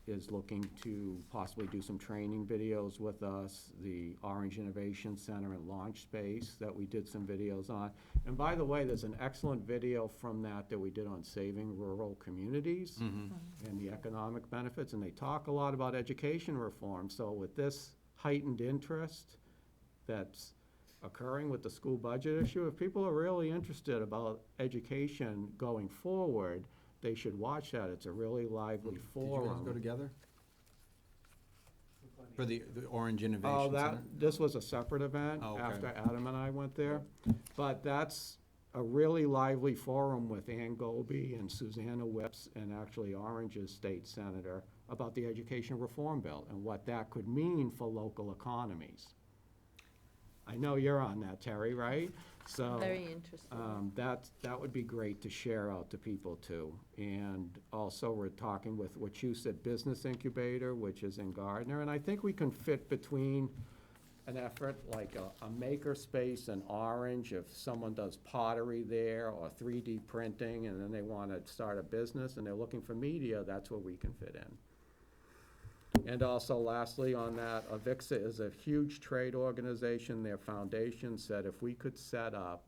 S14: is looking to possibly do some training videos with us, the Orange Innovation Center and Launch Space that we did some videos on. And by the way, there's an excellent video from that we did on saving rural communities and the economic benefits, and they talk a lot about education reform. So with this heightened interest that's occurring with the school budget issue. If people are really interested about education going forward, they should watch that. It's a really lively
S1: Did
S14: forum.
S1: you guys go together? For the Orange
S14: Oh,
S1: Innovation
S14: that,
S1: Center?
S14: this was a separate event
S1: Oh, okay.
S14: after Adam and I went there. But that's a really lively forum with Ann Goldby and Susanna Whips and actually Orange's state senator about the education reform bill and what that could mean for local economies. I know you're on that, Terry, right? So,
S5: Very interesting.
S14: that would be great to share out to people too. And also, we're talking with Wachusett Business Incubator, which is in Gardner, and I think we can fit between an effort like a maker space in Orange, if someone does pottery there, or 3D printing, and then they want to start a business and they're looking for media, that's where we can fit in. And also lastly on that, Avixa is a huge trade organization. Their foundation said if we could set up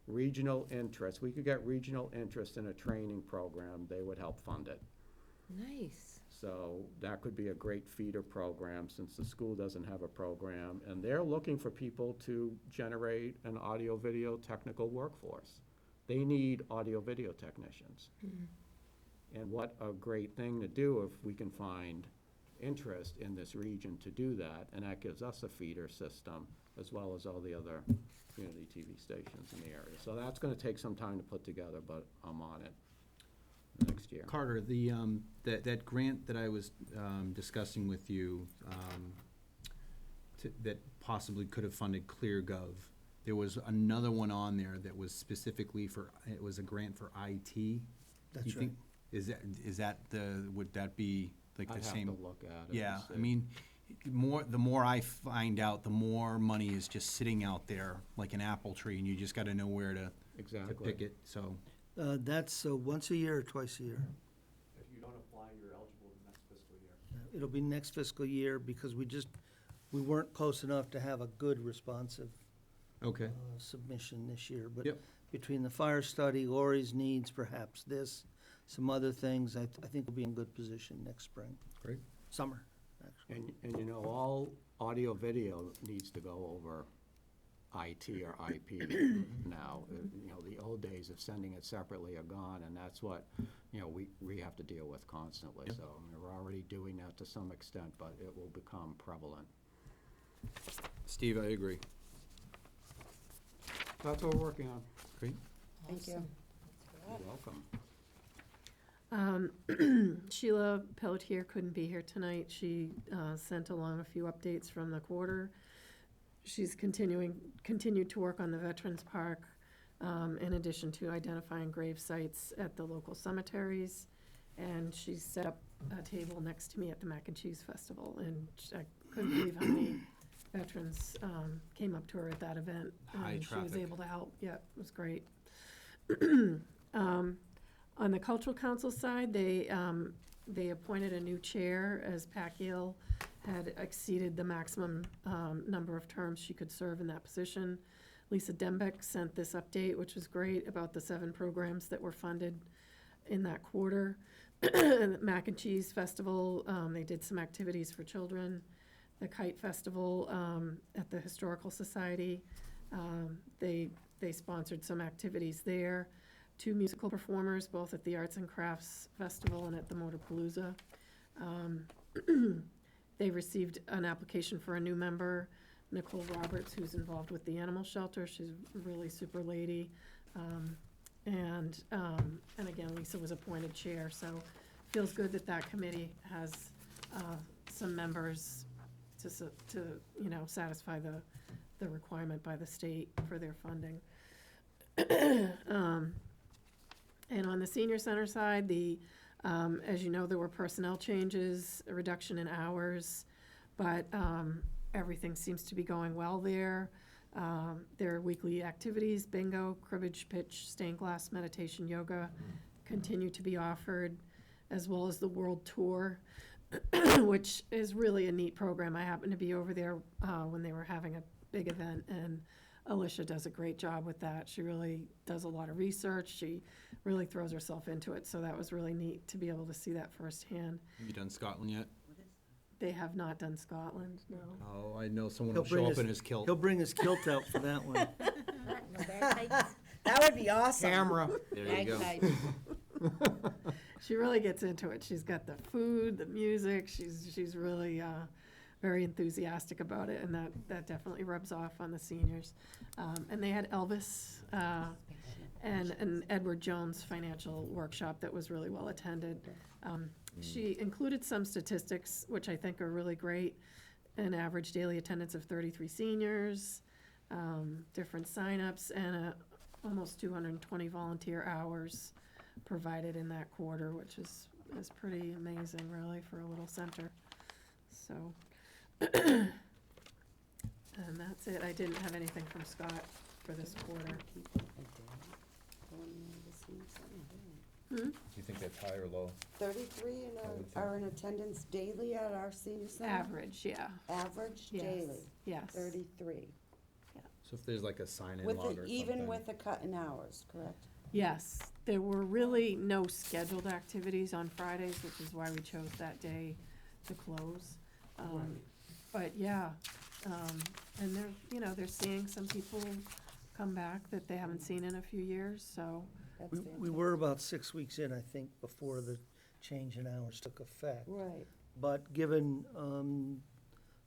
S14: regional interest, we could get regional interest in a training program, they would help fund it.
S5: Nice.
S14: So that could be a great feeder program since the school doesn't have a program. And they're looking for people to generate an audio-video technical workforce. They need audio-video technicians. And what a great thing to do if we can find interest in this region to do that, and that gives us a feeder system as well as all the other community TV stations in the area. So that's gonna take some time to put together, but I'm on it next year.
S1: Carter, that grant that I was discussing with you, that possibly could have funded ClearGov, there was another one on there that was specifically for, it was a grant for IT.
S3: That's
S1: You
S3: right.
S1: think- Is that would that be like the
S14: I'd
S1: same?
S14: have to look at it.
S1: Yeah,
S14: and
S1: I
S14: see.
S1: mean, the more I find out, the more money is just sitting out there like an apple tree, and you just gotta know where to
S14: Exactly.
S1: pick it, so.
S3: That's once a year or twice a year.
S4: If you don't apply, you're eligible the next fiscal year.
S3: It'll be next fiscal year because we weren't close enough to have a good responsive
S1: Okay.
S3: submission this year. But
S1: Yep.
S3: between the fire study, Lori's needs, perhaps this, some other things, I think we'll be in good position next spring.
S1: Great.
S3: Summer, actually.
S14: And you know, all audio-video needs to go over IT or IP now. You know, the old days of sending it separately are gone, and that's what, you know, we have to deal with constantly. So I mean, we're already doing that to some extent, but it will become prevalent.
S1: Steve, I agree.
S14: That's what we're working on.
S1: Great.
S12: Thank you.
S14: You're welcome.
S13: Sheila Pelletier couldn't be here tonight. She sent along a few updates from the quarter. She's continued to work on the Veterans Park, in addition to identifying grave sites at the local cemeteries. And she's set up a table next to me at the Mac and Cheese Festival, and I couldn't believe how many veterans came up to her at that event.
S1: High
S13: and she was
S1: traffic.
S13: able to help. Yeah, it was great. On the Cultural Council side, they appointed a new chair, as Pat Gill had exceeded the maximum number of terms she could serve in that position. Lisa Dembeck sent this update, which was great, about the 7 programs that were funded in that quarter. Mac and Cheese Festival, they did some activities for children. The Kite Festival at the Historical Society, they sponsored some activities there. 2 musical performers, both at the Arts and Crafts Festival and at the Motorpalooza. They received an application for a new member, Nicole Roberts, who's involved with the animal shelter. She's a really super lady. And again, Lisa was appointed chair, so feels good that that committee has some members to satisfy the requirement by the state for their funding. And on the senior center side, as you know, there were personnel changes, a reduction in hours, but everything seems to be going well there. Their weekly activities, bingo, cribbage, pitch, stained glass, meditation, yoga, continue to be offered, as well as the world tour, which is really a neat program. I happened to be over there when they were having a big event, and Alicia does a great job with that. She really does a lot of research. She really throws herself into it, so that was really neat to be able to see that firsthand.
S1: Have you done Scotland yet?
S13: They have not done Scotland, no.
S1: Oh, I know someone
S3: He'll
S1: will show
S3: bring
S1: up
S3: his-
S1: in his kilt.
S3: He'll bring his kilt out for that one.
S5: No bagpipes?
S12: That would be awesome.
S14: Camera.
S1: There you go.
S5: Bagpipes.
S13: She really gets into it. She's got the food, the music. She's really very enthusiastic about it, and that definitely rubs off on the seniors. And they had Elvis and an Edward Jones financial workshop that was really well attended. She included some statistics, which I think are really great. An average daily attendance of 33 seniors, different signups, and almost 220 volunteer hours provided in that quarter, which is pretty amazing, really, for a little center. So, and that's it. I didn't have anything from Scott for this quarter.
S11: Do you think that's high or low?
S2: 33 are in attendance daily at our senior center?
S13: Average, yeah.
S2: Average
S13: Yes,
S2: daily,
S13: yes.
S2: 33.
S1: So if there's like a sign-in
S2: With
S1: log or something.
S2: even with the cut in hours, correct?
S13: Yes, there were really no scheduled activities on Fridays, which is why we chose that day to close. But yeah, and they're seeing some people come back that they haven't seen in a few years, so.
S2: That's
S3: We
S2: fantastic.
S3: were about 6 weeks in, I think, before the change in hours took effect.
S2: Right.
S3: But given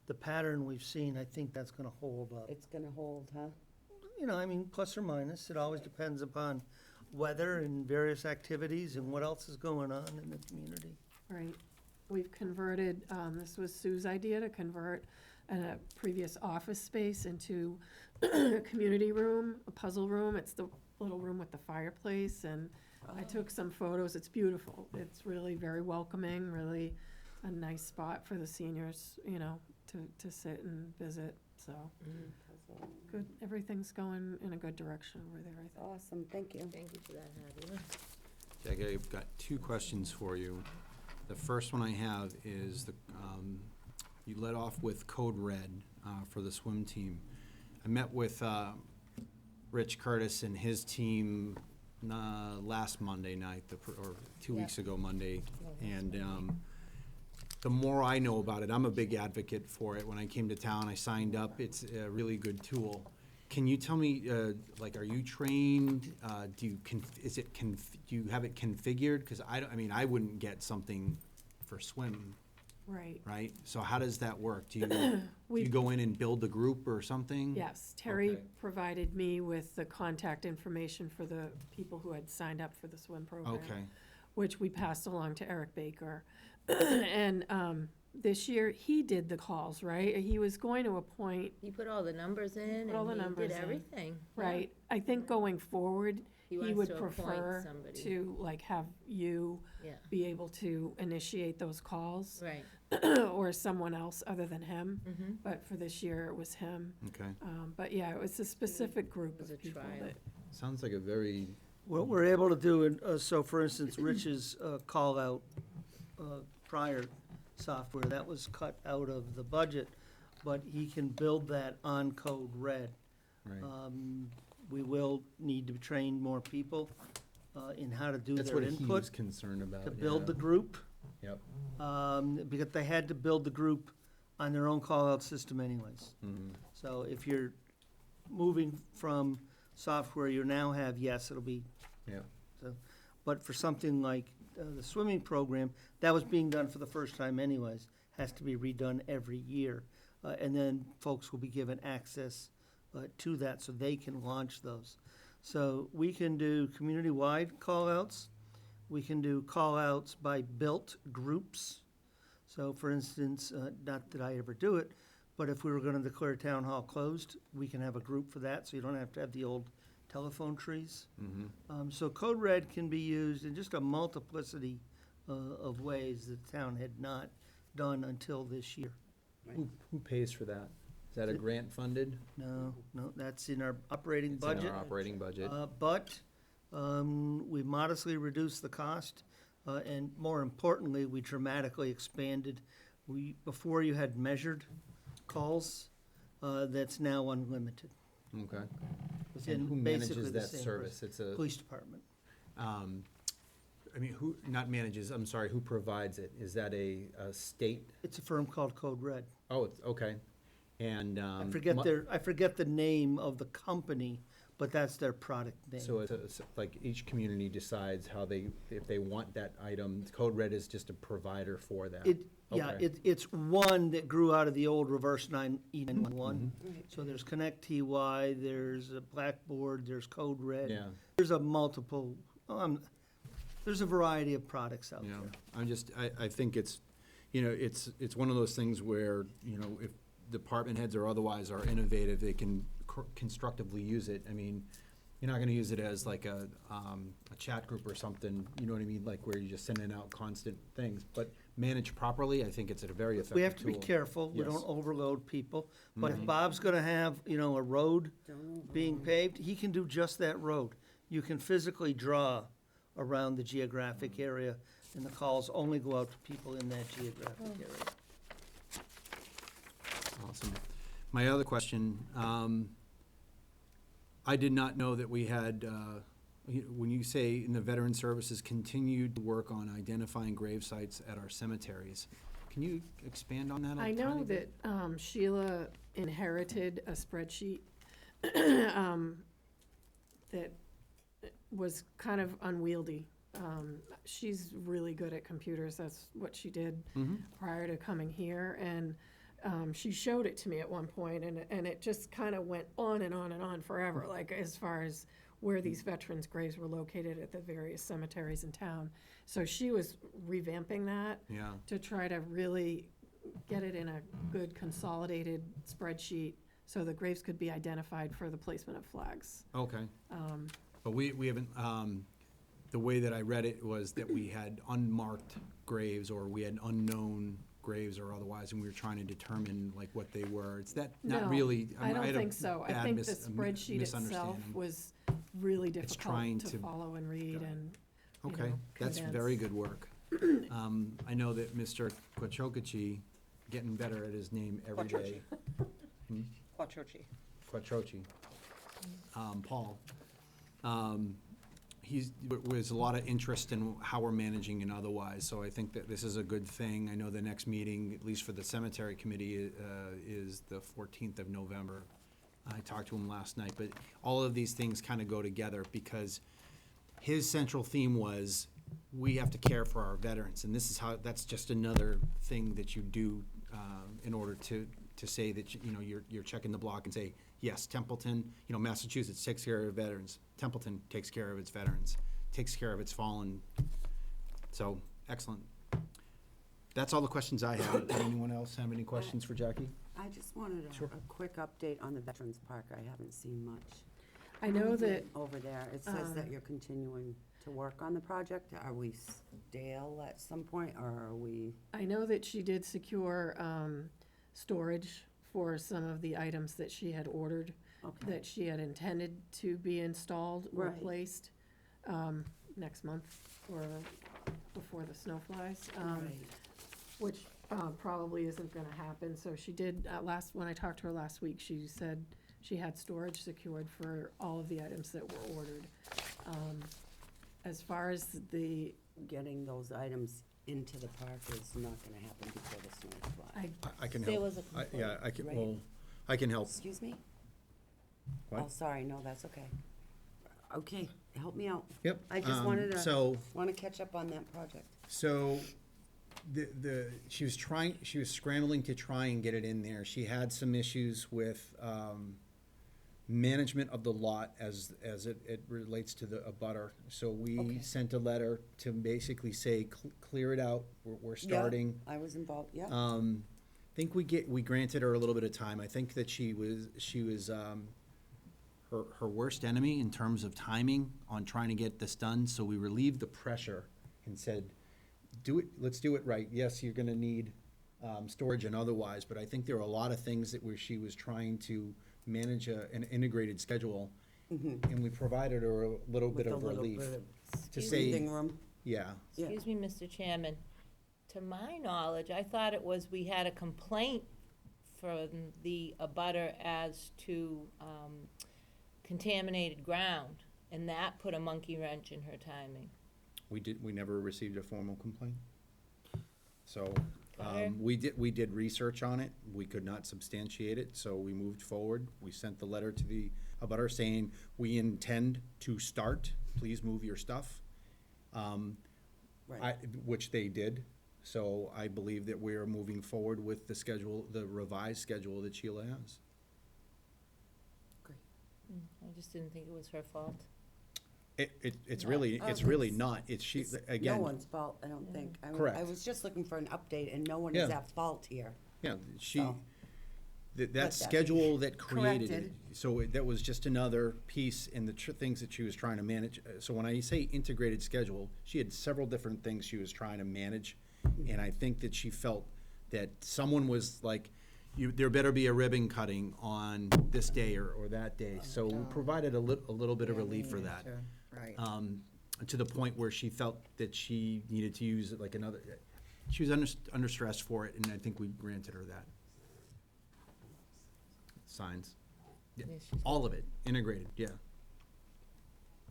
S3: the pattern we've seen, I think that's gonna hold up.
S2: It's gonna hold, huh?
S3: I mean, plus or minus, it always depends upon weather and various activities and what else is going on in the community.
S13: Right. We've converted, this was Sue's idea to convert a previous office space into a community room, a puzzle room. It's the little room with the fireplace, and I took some photos. It's beautiful. It's really very welcoming, really a nice spot for the seniors, to sit and visit, so. Good, everything's going in a good direction over there, I think.
S2: Awesome, thank you.
S5: Thank you for that, Hattie.
S1: Jack, I've got 2 questions for you. The first one I have is you led off with Code Red for the swim team. I met with Rich Curtis and his team last Monday night, or 2 weeks ago Monday, and the more I know about it, I'm a big advocate for it. When I came to town, I signed up. It's a really good tool. Can you tell me, are you trained? Do you have it configured? Because I wouldn't get something for swim,
S13: Right.
S1: right? So how does that work? Do you go in and build the group or something?
S13: Yes, Terry
S1: Okay.
S13: provided me with the contact information for the people who had signed up for the swim program.
S1: Okay.
S13: Which we passed along to Eric Baker. And this year, he did the calls, right? He was going to appoint,
S5: He put all the numbers in,
S13: Put all the
S5: and he
S13: numbers
S5: did
S13: in.
S5: everything. Yeah.
S13: right? I think going forward,
S5: He
S13: he
S5: wants
S13: would
S5: to appoint
S13: prefer
S5: somebody.
S13: to have you
S5: Yeah,
S13: be able to initiate those calls.
S5: right.
S13: Or someone else other than him.
S5: Mm-hmm.
S13: But for this year, it was him.
S1: Okay.
S13: But yeah, it was a specific group
S5: It was
S13: of
S5: a
S13: people
S5: trial.
S13: that,
S1: Sounds like a very,
S3: What we're able to do, so for instance, Rich's call-out prior software, that was cut out of the budget, but he can build that on Code Red.
S1: right.
S3: We will need to train more people in how to do
S1: That's
S3: their
S1: what he was
S3: input,
S1: concerned about.
S3: to build the
S1: yeah.
S3: group.
S1: Yep.
S3: Because they had to build the group on their own call-out system anyways.
S1: Mhm.
S3: So if you're moving from software you now have, yes, it'll be.
S1: Yep.
S3: So, but for something like the swimming program, that was being done for the first time anyways, has to be redone every year. And then folks will be given access to that so they can launch those. So we can do community-wide call-outs. We can do call-outs by built groups. So for instance, not that I ever do it, but if we were gonna declare town hall closed, we can have a group for that, so you don't have to have the old telephone trees.
S1: Mhm.
S3: So Code Red can be used in just a multiplicity of ways that the town had not done until this year.
S1: Who pays for that? Is that a grant funded?
S3: No, that's in our operating
S1: It's in
S3: budget.
S1: our operating budget.
S3: But we modestly reduced the cost, and more importantly, we dramatically expanded. Before you had measured calls, that's now unlimited.
S1: Okay.
S3: Within
S1: And who
S3: basically
S1: manages
S3: the
S1: that
S3: same
S1: service? It's a,
S3: Police department.
S1: I mean, who, not manages, I'm sorry, who provides it? Is that a state?
S3: It's a firm called Code Red.
S1: Oh, it's, okay. And,
S3: I forget the name of the company, but that's their product name.
S1: so it's like each community decides how they, if they want that item. Code Red is just a provider for that. Okay.
S3: It's one that grew out of the old reverse 911. So there's Connect TY, there's a Blackboard, there's Code Red.
S1: Yeah.
S3: There's a multiple, there's a variety of products out
S1: Yeah,
S3: there.
S1: I'm just, I think it's, it's one of those things where, if department heads or otherwise are innovative, they can constructively use it. I mean, you're not gonna use it as like a chat group or something, you know what I mean, like where you're just sending out constant things, but managed properly, I think it's a very effective tool.
S3: We have to be careful, we
S1: Yes.
S3: don't overload people, but if Bob's gonna have, a road being paved, he can do just that road. You can physically draw around the geographic area, and the calls only go out to people in that geographic area.
S1: Awesome. My other question, I did not know that we had, when you say in the Veteran Services, continued to work on identifying grave sites at our cemeteries. Can you expand on that a
S13: I
S1: tiny
S13: know
S1: bit?
S13: that Sheila inherited a spreadsheet that was kind of unwieldy. She's really good at computers, that's what she did prior to coming here, and she showed it to me at one point, and it just kind of went on and on and on forever, like as far as where these veterans' graves were located at the various cemeteries in town. So she was revamping that
S1: Yeah.
S13: to try to really get it in a good consolidated spreadsheet so the graves could be identified for the placement of flags.
S1: Okay. But we haven't, the way that I read it was that we had unmarked graves, or we had unknown graves or otherwise, and we were trying to determine like what they were. It's that, not
S13: No,
S1: really.
S13: I don't
S1: had a
S13: think so. I
S1: bad
S13: think the
S1: a
S13: spreadsheet itself
S1: misunderstanding.
S13: was really
S1: trying
S13: difficult to
S1: to-
S13: follow and read and,
S1: Okay, that's very
S13: condense.
S1: good work. I know that Mr. Quattrochi, getting better at his name every day.
S12: Quattrochi.
S1: Quattrochi. Paul. Was a lot of interest in how we're managing and otherwise, so I think that this is a good thing. I know the next meeting, at least for the cemetery committee, is the 14th of November. I talked to him last night, but all of these things kind of go together because his central theme was, we have to care for our veterans, and this is how, that's just another thing that you do in order to say that, you're checking the block and say, yes, Templeton, Massachusetts takes care of veterans. Templeton takes care of its veterans, takes care of its fallen. So, excellent. That's all the questions I have. Did anyone else have any questions for Jackie?
S2: I just wanted a quick update on the Veterans Park. I haven't seen much.
S13: I know that,
S2: Over there, it says that you're continuing to work on the project. Are we stale at some point, or are we?
S13: I know that she did secure storage for some of the items that she had ordered,
S2: Okay.
S13: that she had intended to be installed or
S2: Right.
S13: placed next month or before the snow flies.
S2: Right.
S13: Which probably isn't gonna happen, so she did, when I talked to her last week, she said she had storage secured for all of the items that were ordered. As far as the,
S2: Getting those items into the park is not gonna happen before the snow flies.
S1: I can
S5: There
S1: help.
S5: was a complaint.
S1: Yeah, I can,
S2: Right.
S1: well, I can help.
S2: Excuse me?
S1: What?
S2: Oh, sorry, no, that's okay. Okay, help me out.
S1: Yep.
S2: I just wanted to,
S1: So,
S2: wanna catch up on that project.
S1: So, she was scrambling to try and get it in there. She had some issues with, management of the lot as it relates to the abutter. So we
S2: Okay.
S1: sent a letter to basically say, clear it out, we're
S2: Yeah,
S1: starting.
S2: I was involved, yeah.
S1: I think we granted her a little bit of time. I think that she was, her worst enemy in terms of timing on trying to get this done, so we relieved the pressure and said, let's do it right. Yes, you're gonna need, storage and otherwise, but I think there are a lot of things that she was trying to manage an integrated schedule, and we provided her a little bit
S2: With a
S1: of
S2: little
S1: relief.
S2: bit of
S1: To
S2: breathing
S1: say,
S2: room.
S1: yeah,
S2: Yeah.
S5: Excuse me, Mr. Chairman. To my knowledge, I thought it was we had a complaint from the abutter as to contaminated ground, and that put a monkey wrench in her timing.
S1: We never received a formal complaint. So,
S5: Okay.
S1: we did research on it, we could not substantiate it, so we moved forward. We sent the letter to the abutter saying, we intend to start, please move your stuff. Which they did, so I believe that we're moving forward with the schedule, the revised schedule that Sheila has.
S5: I just didn't think it was her fault.
S1: It's
S12: No.
S1: really, it's really not, it's she,
S2: It's
S1: again.
S2: no one's fault, I don't think. I
S1: Correct.
S2: was just looking for an update, and no one is
S1: Yeah.
S2: at fault here.
S1: Yeah, she,
S2: So,
S1: that
S2: that
S1: schedule that created it,
S2: corrected.
S1: so that was just another piece in the things that she was trying to manage. So when I say integrated schedule, she had several different things she was trying to manage, and I think that she felt that someone was like, there better be a ribbon cutting on this day or that day. So we provided a little bit of relief for that.
S12: Right.
S1: To the point where she felt that she needed to use like another, she was under stress for it, and I think we granted her that. Signs. Yeah,
S5: Yeah, she's
S1: all of it, integrated, yeah.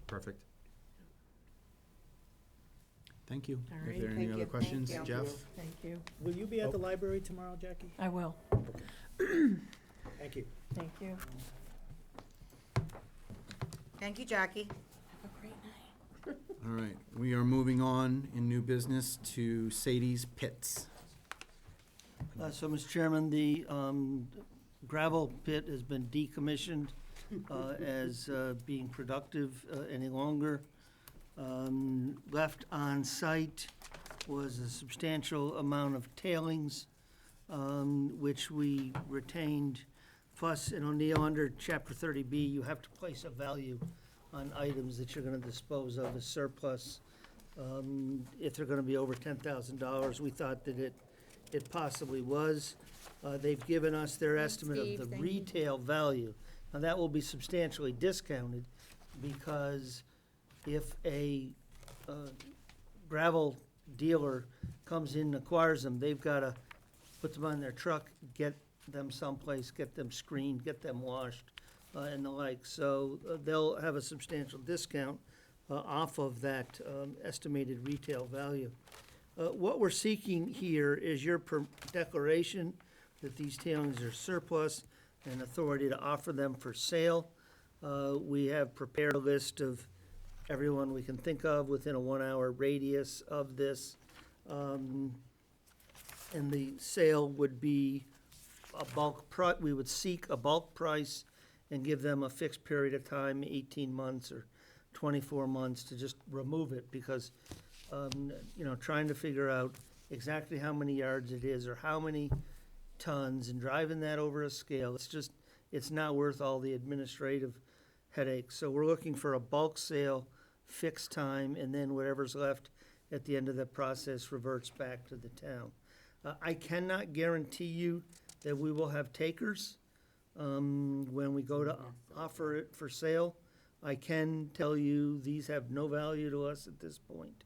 S1: Perfect. Thank you.
S13: All
S1: If
S13: right.
S1: there are any
S2: Thank
S1: other
S2: you.
S1: questions,
S12: Thank
S1: Jeff?
S13: Thank you.
S10: Will you be at the library tomorrow, Jackie?
S13: I will.
S10: Thank you.
S13: Thank you.
S12: Thank you, Jackie.
S1: All right, we are moving on in new business to Sadie's Pits.
S3: So, Mr. Chairman, the gravel pit has been decommissioned as being productive any longer. Left on site was a substantial amount of tailings, which we retained. Plus, in O'Neill, under Chapter 30B, you have to place a value on items that you're gonna dispose of as surplus. If they're gonna be over $10,000, we thought that it possibly was. They've given us their estimate
S5: Steve,
S3: of the
S5: thank you.
S3: retail value. Now, that will be substantially discounted, because if a gravel dealer comes in and acquires them, they've gotta put them on their truck, get them someplace, get them screened, get them washed, and the like. So they'll have a substantial discount off of that estimated retail value. What we're seeking here is your declaration that these tailings are surplus and authority to offer them for sale. We have prepared a list of everyone we can think of within a 1-hour radius of this. And the sale would be a bulk we would seek a bulk price and give them a fixed period of time, 18 months or 24 months, to just remove it, because, trying to figure out exactly how many yards it is or how many tons and driving that over a scale, it's not worth all the administrative headaches. So we're looking for a bulk sale, fixed time, and then whatever's left at the end of the process reverts back to the town. I cannot guarantee you that we will have takers when we go to offer it for sale. I can tell you, these have no value to us at this point.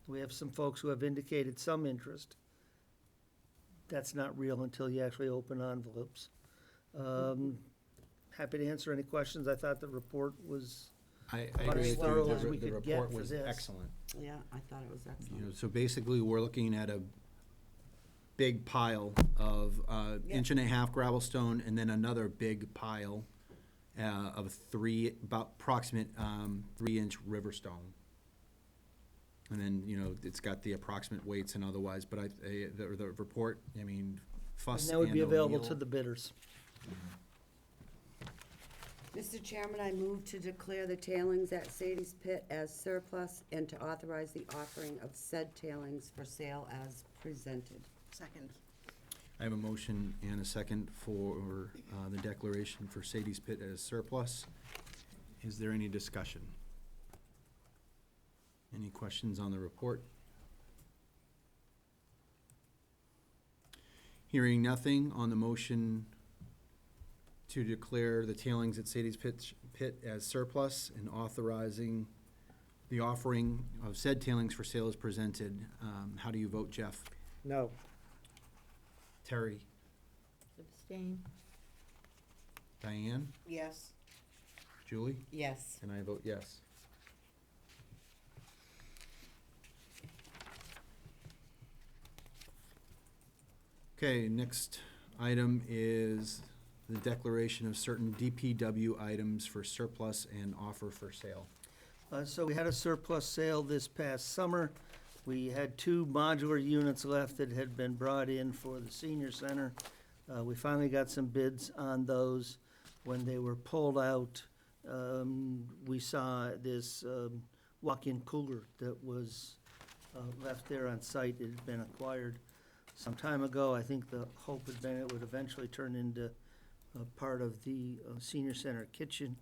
S3: We have some folks who have indicated some interest. That's not real until you actually open envelopes. Happy to answer any questions. I thought the report was,
S1: I
S3: About
S1: agree
S3: as
S1: with
S3: thorough
S1: you,
S3: as we
S1: the
S3: could get
S1: report
S3: for
S1: was
S3: this.
S1: excellent.
S2: Yeah, I thought it was excellent.
S1: So basically, we're looking at a big pile of
S2: Yeah.
S1: 1.5 gravel stone, and then another big pile of about approximate 3-inch river stone. And then, it's got the approximate weights and otherwise, but the report, Fuss
S3: and
S1: and
S3: that would be available
S1: O'Neill.
S3: to the bidders.
S2: Mr. Chairman, I move to declare the tailings at Sadie's Pit as surplus and to authorize the offering of said tailings for sale as presented.
S12: Second.
S1: I have a motion and a second for the declaration for Sadie's Pit as surplus. Is there any discussion? Any questions on the report? Hearing nothing on the motion to declare the tailings at Sadie's Pit as surplus and authorizing the offering of said tailings for sale as presented, how do you vote, Jeff?
S10: No.
S1: Terry?
S5: Abstain.
S1: Diane?
S12: Yes.
S1: Julie?
S2: Yes.
S1: And I vote yes. Okay, next item is the declaration of certain DPW items for surplus and offer for sale.
S3: So we had a surplus sale this past summer. We had 2 modular units left that had been brought in for the senior center. We finally got some bids on those. When they were pulled out, we saw this walk-in cooler that was left there on site. It had been acquired some time ago. I think the hope had been it would eventually turn into part of the senior center kitchen.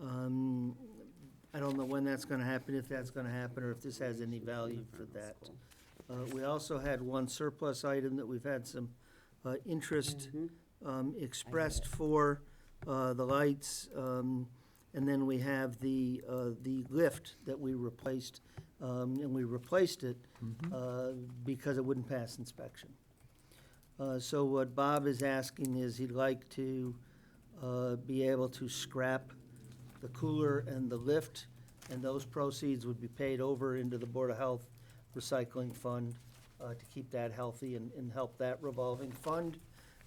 S3: I don't know when that's gonna happen, if that's gonna happen, or if this has any value for that. We also had 1 surplus item that we've had some interest expressed for, the lights. And then we have the lift that we replaced, and we replaced it because it wouldn't pass inspection. So what Bob is asking is he'd like to be able to scrap the cooler and the lift, and those proceeds would be paid over into the Board of Health Recycling Fund to keep that healthy and help that revolving fund.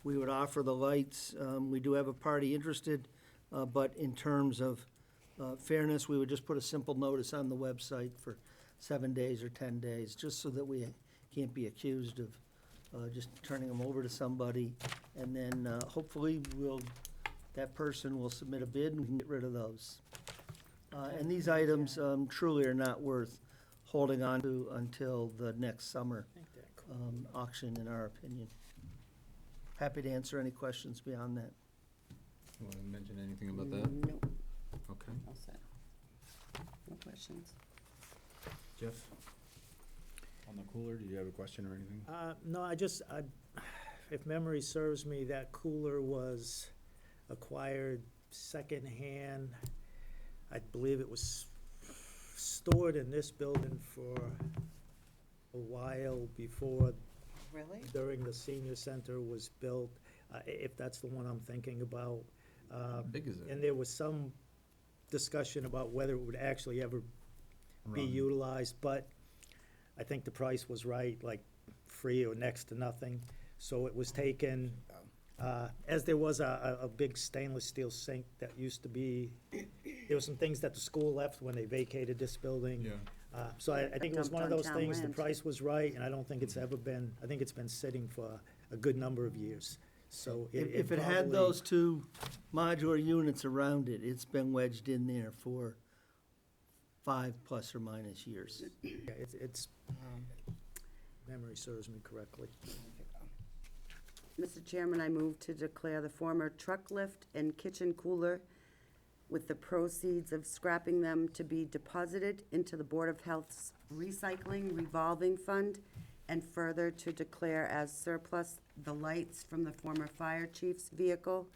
S3: We would offer the lights. We do have a party interested, but in terms of fairness, we would just put a simple notice on the website for 7 days or 10 days, just so that we can't be accused of just turning them over to somebody. And then hopefully that person will submit a bid and we can get rid of those. And these items truly are not worth holding on to until the next summer auction, in our opinion. Happy to answer any questions beyond that.
S1: You want to mention anything about that?
S2: No,
S1: Okay.
S2: all set. No questions.
S1: Jeff? On the cooler, do you have a question or anything?
S10: No, if memory serves me, that cooler was acquired secondhand. I believe it was stored in this building for a while before,
S2: Really?
S10: during the senior center was built, if that's the one I'm thinking about.
S1: How big is it?
S10: And there was some discussion about whether it would actually ever be
S1: Run.
S10: utilized, but I think the price was right, like free or next to nothing. So it was taken, as there was a big stainless steel sink that used to be, there were some things that the school left when they vacated this building.
S1: Yeah.
S10: So I think it was one of those
S2: Dumped on
S10: things, the
S2: town land.
S10: price was right, and I don't think it's ever been, I think it's been sitting for a good number of years. So
S3: If it had
S10: probably-
S3: those 2 modular units around it, it's been wedged in there for 5 plus or minus years.
S10: Yeah, it's, memory serves me correctly.
S2: Mr. Chairman, I move to declare the former truck lift and kitchen cooler with the proceeds of scrapping them to be deposited into the Board of Health's recycling revolving fund, and further to declare as surplus the lights from the former fire chief's vehicle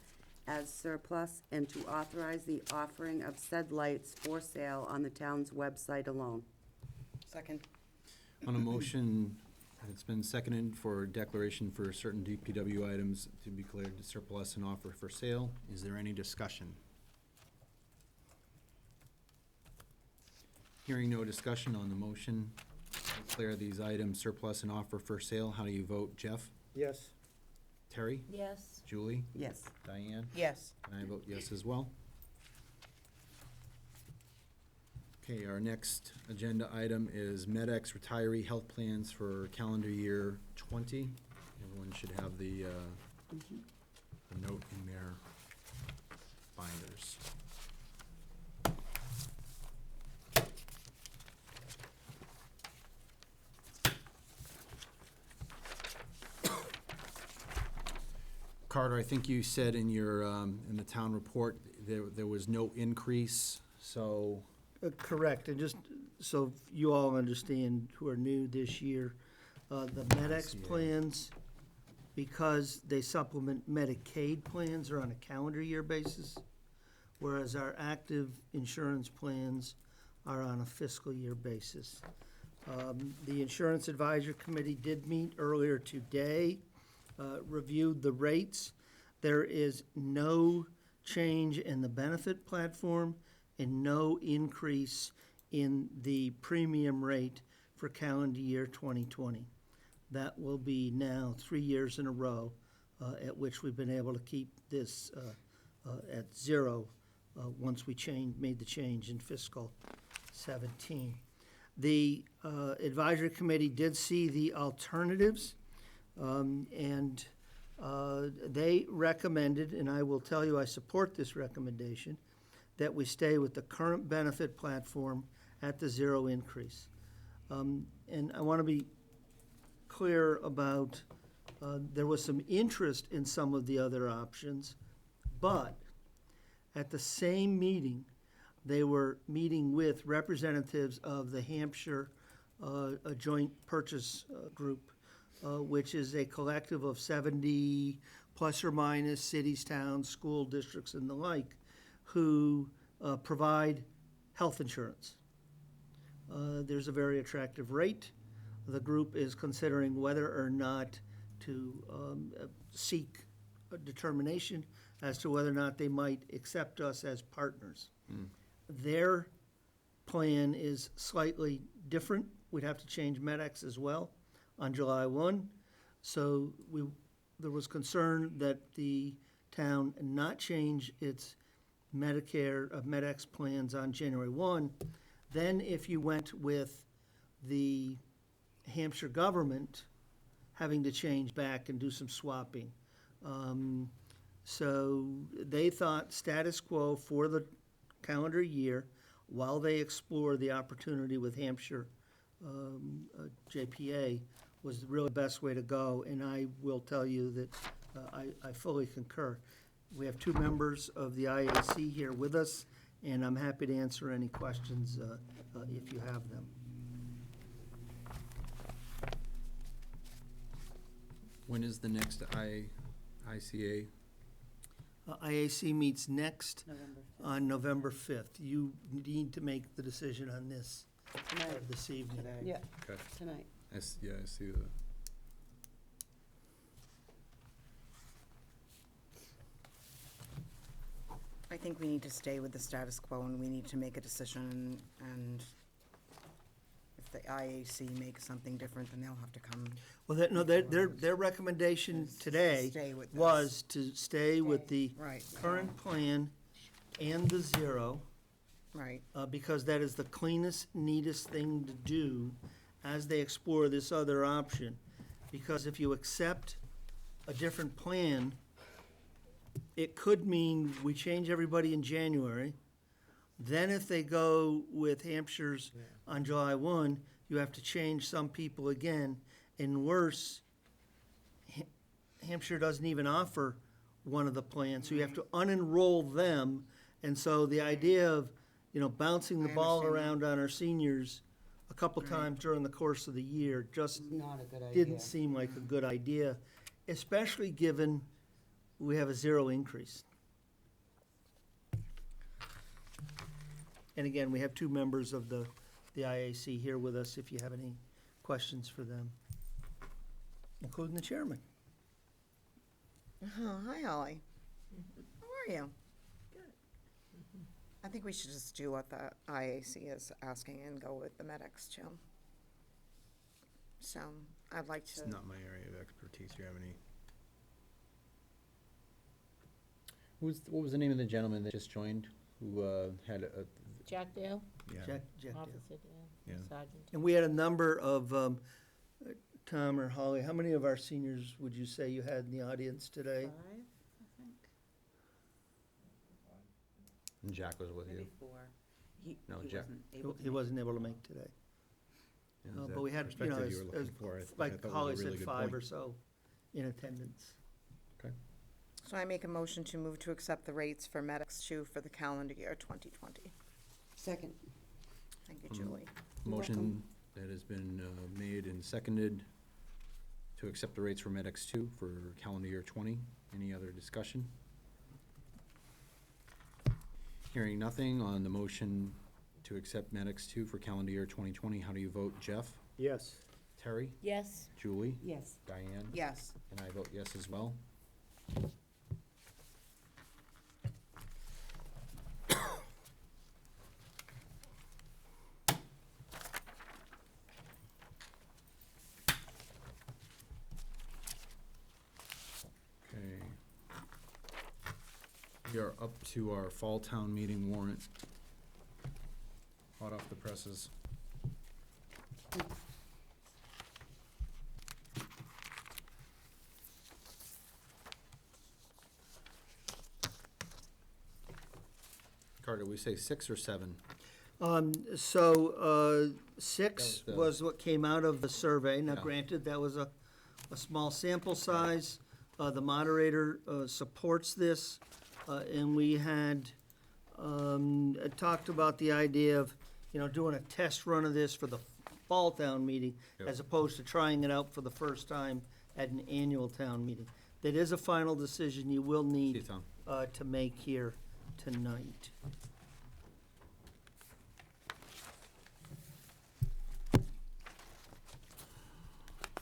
S2: as surplus, and to authorize the offering of said lights for sale on the town's website alone. Second.
S1: On a motion, it's been seconded for declaration for certain DPW items to be declared surplus and offer for sale. Is there any discussion? Hearing no discussion on the motion, declare these items surplus and offer for sale. How do you vote, Jeff?
S10: Yes.
S1: Terry?
S5: Yes.
S1: Julie?
S2: Yes.
S1: Diane?
S12: Yes.
S1: And I vote yes as well. Okay, our next agenda item is Medex retiree health plans for calendar year 20. Everyone should have the note in their binders. Carter, I think you said in your, in the town report, there was no increase, so.
S3: Correct, and just so you all understand who are new this year, the Medex plans, because they supplement Medicaid plans, are on a calendar year basis, whereas our active insurance plans are on a fiscal year basis. The Insurance Advisory Committee did meet earlier today, reviewed the rates. There is no change in the benefit platform and no increase in the premium rate for calendar year 2020. That will be now 3 years in a row at which we've been able to keep this at zero once we made the change in fiscal 17. The advisory committee did see the alternatives, and they recommended, and I will tell you I support this recommendation, that we stay with the current benefit platform at the zero increase. And I want to be clear about, there was some interest in some of the other options, but at the same meeting, they were meeting with representatives of the Hampshire a Joint Purchase Group, which is a collective of 70 plus or minus cities, towns, school districts, and the like, who provide health insurance. There's a very attractive rate. The group is considering whether or not to seek a determination as to whether or not they might accept us as partners. Their plan is slightly different. We'd have to change Medex as well on July 1. So there was concern that the town not change its Medex plans on January 1. Then if you went with the Hampshire government, having to change back and do some swapping. So they thought status quo for the calendar year while they explore the opportunity with Hampshire JPA was the really best way to go, and I will tell you that I fully concur. We have two members of the IAC here with us, and I'm happy to answer any questions if you have them.
S1: When is the next ICA?
S3: IAC meets next on November 5th. You need to make the decision on this this evening.
S2: Yeah,
S1: Okay.
S2: tonight.
S1: I see the.
S12: I think we need to stay with the status quo and we need to make a decision, and if the IAC makes something different, then they'll have to come.
S3: Well, their recommendation today
S12: Stay with this.
S3: was to stay with the
S12: Right,
S3: current plan and the zero,
S12: right.
S3: because that is the cleanest, neatest thing to do as they explore this other option. Because if you accept a different plan, it could mean we change everybody in January. Then if they go with Hampshire's on July 1, you have to change some people again. And worse, Hampshire doesn't even offer one of the plans, so you have to unenroll them. And so the idea of, bouncing the
S12: I
S3: ball
S12: understand
S3: around on our seniors a couple times during the course of the year just
S2: Not a good idea.
S3: didn't seem like a good idea, especially given we have a zero increase. And again, we have two members of the IAC here with us if you have any questions for them, including the chairman.
S12: Oh, hi, Holly. How are you? Good. I think we should just do what the IAC is asking and go with the Medex too. So I'd like to.
S1: It's not my area of expertise. Do you have any? What was the name of the gentleman that just joined, who had a?
S5: Jack Dale,
S1: Yeah.
S3: Jack Dale.
S5: Officer Dale,
S1: Yeah.
S5: Sergeant.
S3: And we had a number of, Tom or Holly, how many of our seniors would you say you had in the audience today?
S1: And Jack was with you.
S2: Maybe 4.
S1: No,
S2: He
S1: Jack.
S2: wasn't able to
S3: He
S2: make
S3: wasn't able to make today.
S1: Yeah, is
S3: But
S1: that
S3: we had,
S1: perspective
S3: as-
S1: you were looking
S3: as-
S1: for? I thought
S3: like
S1: it was a
S3: Holly
S1: really
S3: said,
S1: good
S3: 5
S1: point.
S3: or so in attendance.
S12: So I make a motion to move to accept the rates for Medex 2 for the calendar year 2020.
S2: Second.
S12: Thank you, Julie.
S1: Motion that has been made and seconded to accept the rates for Medex 2 for calendar year 20. Any other discussion? Hearing nothing on the motion to accept Medex 2 for calendar year 2020, how do you vote? Jeff?
S10: Yes.
S1: Terry?
S5: Yes,
S1: Julie?
S2: Yes.
S1: Diane?
S12: Yes.
S1: And I vote yes as well. We are up to our fall town meeting warrant. Hot off the presses. Carter, we say 6 or 7?
S3: Six
S1: That was the-
S3: was what came out of the survey. Now
S1: Yeah.
S3: granted, that was a small sample size. The moderator supports this, and we had talked about the idea of, doing a test run of this for the fall town meeting,
S1: Yep.
S3: as opposed to trying it out for the first time at an annual town meeting. That is a final decision you will
S1: See you,
S3: need
S1: Tom.
S3: to make here tonight.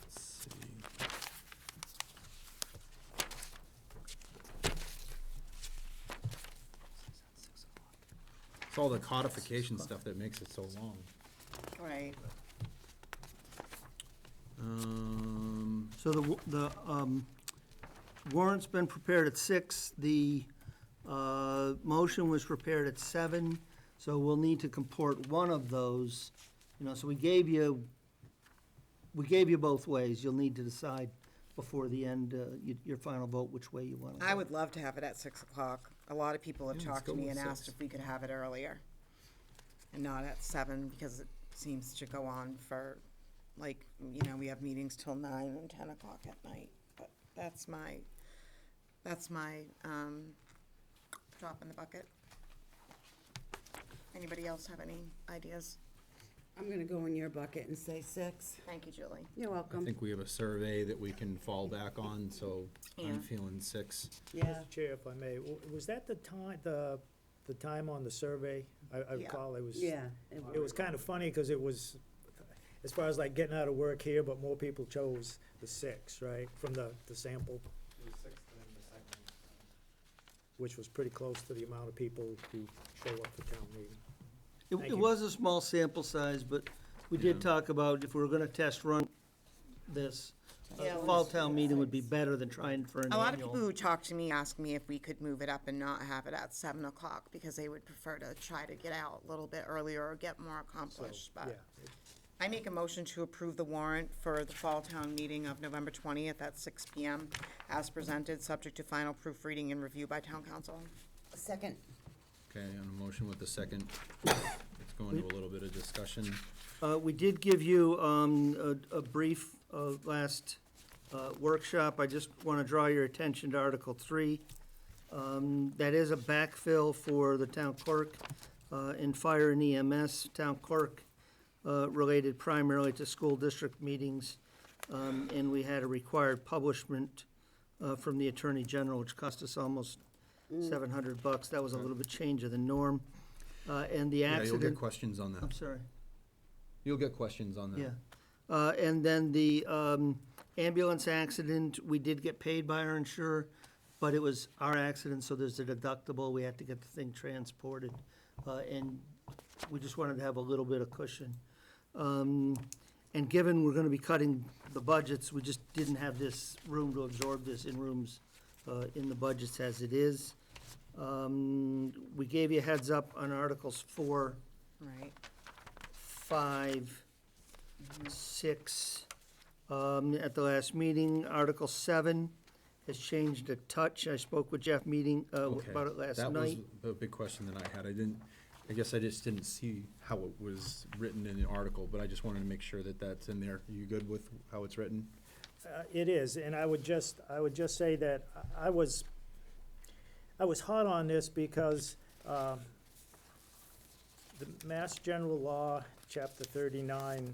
S1: Let's see. It's all the codification stuff that makes it so long.
S12: Right.
S3: So the warrant's been prepared at 6, the motion was prepared at 7, so we'll need to comport one of those. So we gave you both ways. You'll need to decide before the end, your final vote, which way you want to go.
S12: I would love to have it at 6 o'clock. A lot of people have
S1: Yeah, let's
S12: talked to
S1: go
S12: me
S1: with
S12: and asked
S1: 6.
S12: if we could have it earlier and not at 7, because it seems to go on for, we have meetings till 9 and 10 o'clock at night. But that's my drop in the bucket. Anybody else have any ideas?
S2: I'm gonna go in your bucket and say 6.
S12: Thank you, Julie.
S2: You're
S1: I
S2: welcome.
S1: think we have a survey that we can fall back on, so
S12: Yeah.
S1: I'm feeling 6.
S2: Yeah.
S10: Mr. Chair, if I may, was that the time on the survey? I
S12: Yeah.
S10: recall it was.
S2: Yeah.
S10: It was kind of funny, because it was, as far as like getting out of work here, but more people chose the 6, right, from the sample. Which was pretty close to the amount of people who show up for town meeting. Thank
S3: It
S10: you.
S3: was a small sample size, but we did
S1: Yeah.
S3: talk about if we were gonna test run this,
S12: Yeah,
S3: fall town meeting would be better than trying for an
S12: A lot of people
S3: annual.
S12: who talk to me ask me if we could move it up and not have it at 7 o'clock, because they would prefer to try to get out a little bit earlier or get more
S10: So,
S12: accomplished.
S10: yeah.
S12: But I make a motion to approve the warrant for the fall town meeting of November 20th at 6 PM as presented, subject to final proofreading and review by town council.
S2: Second.
S1: Okay, on a motion with the second, let's go into a little bit of discussion.
S3: We did give you a brief last workshop. I just want to draw your attention to Article 3. That is a backfill for the town clerk in fire and EMS. Town clerk related primarily to school district meetings. And we had a required publishment from the Attorney General, which cost us almost $700. That was a little bit change of the norm. And the
S1: Yeah, you'll get
S3: accident,
S1: questions on
S3: I'm
S1: that.
S3: sorry.
S1: You'll get questions on that.
S3: Yeah. And then the ambulance accident, we did get paid by our insurer, but it was our accident, so there's a deductible. We had to get the thing transported. And we just wanted to have a little bit of cushion. And given we're gonna be cutting the budgets, we just didn't have this room to absorb this in rooms in the budgets as it is. We gave you a heads up on Articles 4,
S12: Right.
S3: 5, 6, at the last meeting. Article 7 has changed a touch. I spoke with Jeff
S1: Okay,
S3: about it last
S1: that was
S3: night.
S1: a big question that I had. I guess I just didn't see how it was written in the article, but I just wanted to make sure that that's in there. Are you good with how it's written?
S10: It is, and I would just say that I was hot on this because the Mass General Law, Chapter 39,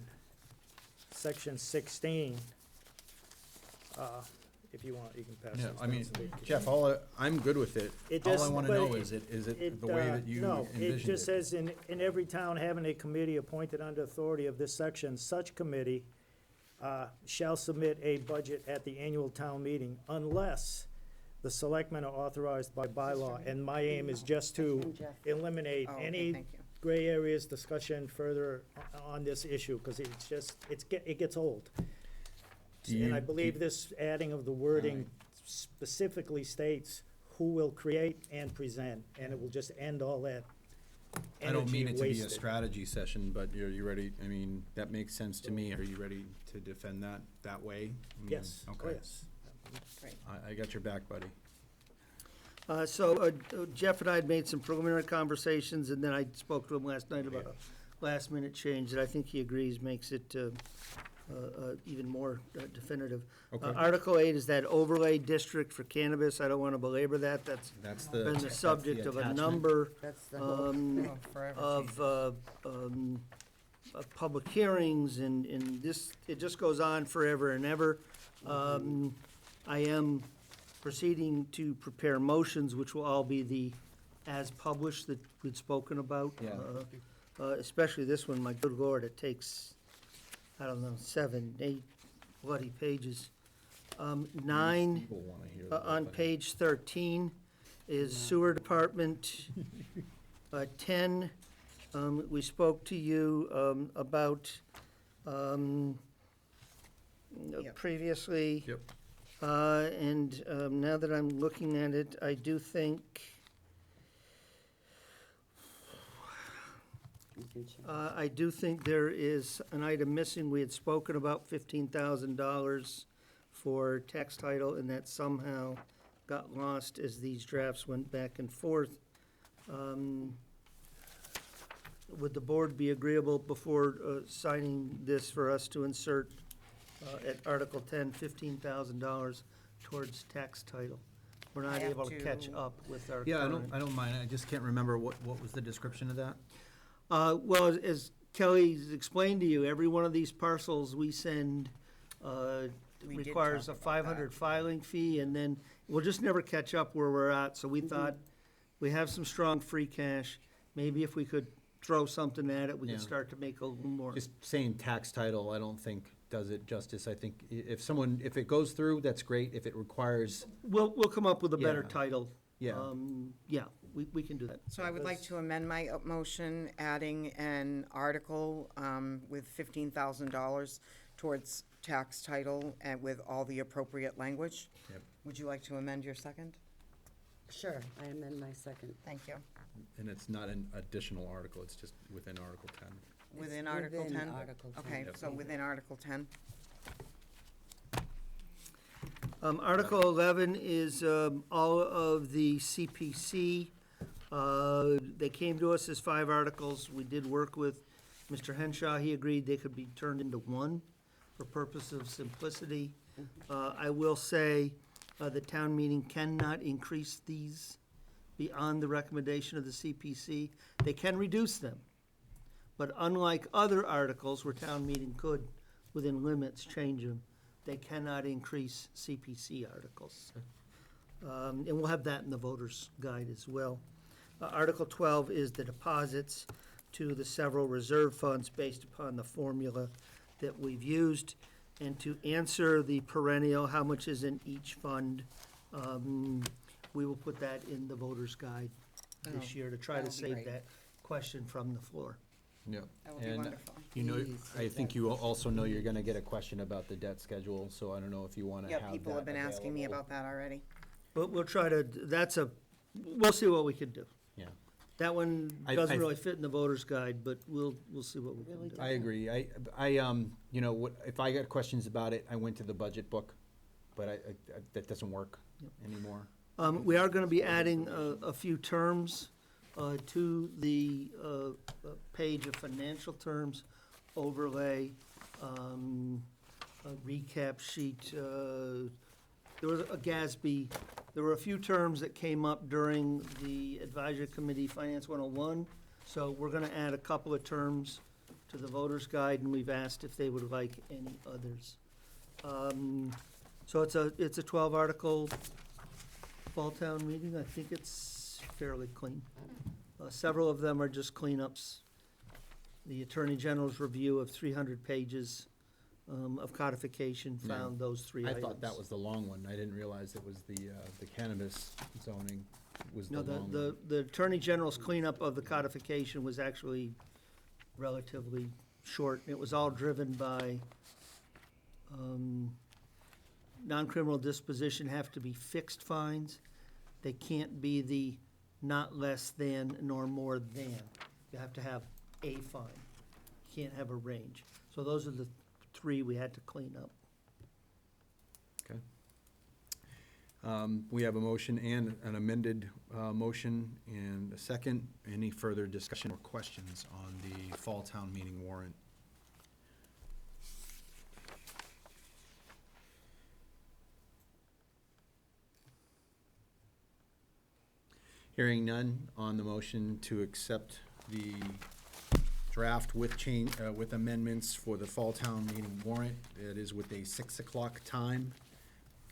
S10: Section 16, if you want, you can pass this
S1: Yeah, I
S10: down
S1: mean,
S10: so they can-
S1: Jeff, I'm good with it.
S10: It
S1: All I
S10: just-
S1: want to
S10: but
S1: know is it the way that you
S10: No, it
S1: envisioned
S10: just
S1: it?
S10: says, in every town having a committee appointed under authority of this section, such committee shall submit a budget at the annual town meeting unless the selectmen are authorized by bylaw. And my aim is just to eliminate
S12: Oh, okay,
S10: any
S12: thank you.
S10: gray areas, discussion further on this issue, because it gets old.
S1: Do
S10: And I
S1: you-
S10: believe this adding of the wording specifically states who will create and present, and it will just end all that
S1: I don't mean
S10: energy
S1: it to be a
S10: wasted.
S1: strategy session, but are you ready? I mean, that makes sense to me. Are you ready to defend that way? I mean,
S10: Yes, oh,
S1: Okay.
S10: yes.
S1: I got your back, buddy.
S3: So Jeff and I had made some preliminary conversations, and then I spoke to him last night about a last-minute change that I think he agrees makes it even more definitive.
S1: Okay.
S3: Article 8 is that overlay district for cannabis. I don't want to belabor that. That's
S1: That's
S3: been the
S1: that's
S3: subject of a
S1: attachment.
S3: number
S12: That's the whole, forever
S3: of public hearings, and this, it just goes on forever and ever. I am proceeding to prepare motions, which will all be the as published that we'd spoken about.
S1: Yeah.
S3: Especially this one, my good lord, it takes, I don't know, 7, 8 bloody pages. 9,
S1: People wanna hear that,
S3: on
S1: but-
S3: page 13 is sewer department. 10, we spoke to you about
S12: Yep.
S3: previously.
S1: Yep.
S3: And now that I'm looking at it, I do think, there is an item missing. We had spoken about $15,000 for tax title, and that somehow got lost as these drafts went back and forth. Would the board be agreeable before signing this for us to insert at Article 10, $15,000 towards tax title? We're not
S12: I have
S3: able to catch
S12: to-
S3: up with our
S1: Yeah,
S3: current.
S1: I don't mind. I just can't remember what was the description of that?
S3: Well, as Kelly's explained to you, every one of these parcels we send
S12: We did
S3: requires a
S12: talk about
S3: 500 filing fee, and then we'll just never catch up where we're at. So we thought, we have some strong free cash. Maybe if we could throw something at it, we
S1: Yeah.
S3: could start to make a little more.
S1: Just saying tax title, I don't think does it justice. I think if it goes through, that's great. If it requires,
S3: We'll come up with a better
S1: Yeah.
S3: title.
S1: yeah.
S3: Yeah, we can do that.
S12: So I would like to amend my motion, adding an article with $15,000 towards tax title and with all the appropriate language.
S1: Yep.
S12: Would you like to amend your second?
S2: Sure, I amend my second.
S12: Thank you.
S1: And it's not an additional article, it's just within Article 10.
S12: Within
S2: It's
S12: Article
S2: within
S12: 10?
S2: Article 10.
S12: Okay, so within Article 10.
S3: Article 11 is all of the CPC. They came to us as 5 articles. We did work with Mr. Henshaw. He agreed they could be turned into one for purpose of simplicity. I will say the town meeting cannot increase these beyond the recommendation of the CPC. They can reduce them. But unlike other articles where town meeting could, within limits, change them, they cannot increase CPC articles. And we'll have that in the voter's guide as well. Article 12 is the deposits to the several reserve funds based upon the formula that we've used. And to answer the perennial, how much is in each fund, we will put that in the voter's guide this
S12: Oh,
S3: year to try to
S12: that would be
S3: save
S12: great.
S3: that question from the floor.
S1: Yeah.
S12: That would be
S1: And
S12: wonderful.
S1: you know,
S2: Please,
S1: I
S2: save
S1: think
S2: that
S1: you also know you're gonna get a question about the debt schedule, so I don't know if you wanna have
S12: Yeah,
S1: that
S12: people have been asking me
S1: available.
S12: about that already.
S3: But we'll try to, we'll see what we can do.
S1: Yeah.
S3: That one
S1: I-
S3: doesn't
S1: I-
S3: really fit in the voter's guide, but we'll see what we can
S2: Really
S3: do.
S1: I agree. You know, if I got questions about it, I went to the budget book, but I that doesn't work anymore.
S3: We are gonna be adding a few terms to the page of financial terms, overlay, a recap sheet. There was a GASB, there were a few terms that came up during the advisory committee, Finance 101. So we're gonna add a couple of terms to the voter's guide, and we've asked if they would like any others. So it's a 12-article fall town meeting. I think it's fairly clean. Several of them are just cleanups. The Attorney General's review of 300 pages of codification found those 3
S1: I
S3: items.
S1: thought that was the long one. I didn't realize it was the cannabis zoning was the
S3: No,
S1: long one.
S3: the Attorney General's cleanup of the codification was actually relatively short. It was all driven by non-criminal disposition have to be fixed fines. They can't be the not less than nor more than. You have to have a fine. You can't have a range. So those are the three we had to clean up.
S1: Okay. We have a motion and an amended motion and a second. Any further discussion or questions on the fall town meeting warrant? Hearing none on the motion to accept the draft with change, with amendments for the fall town meeting warrant. That is with a 6 o'clock time.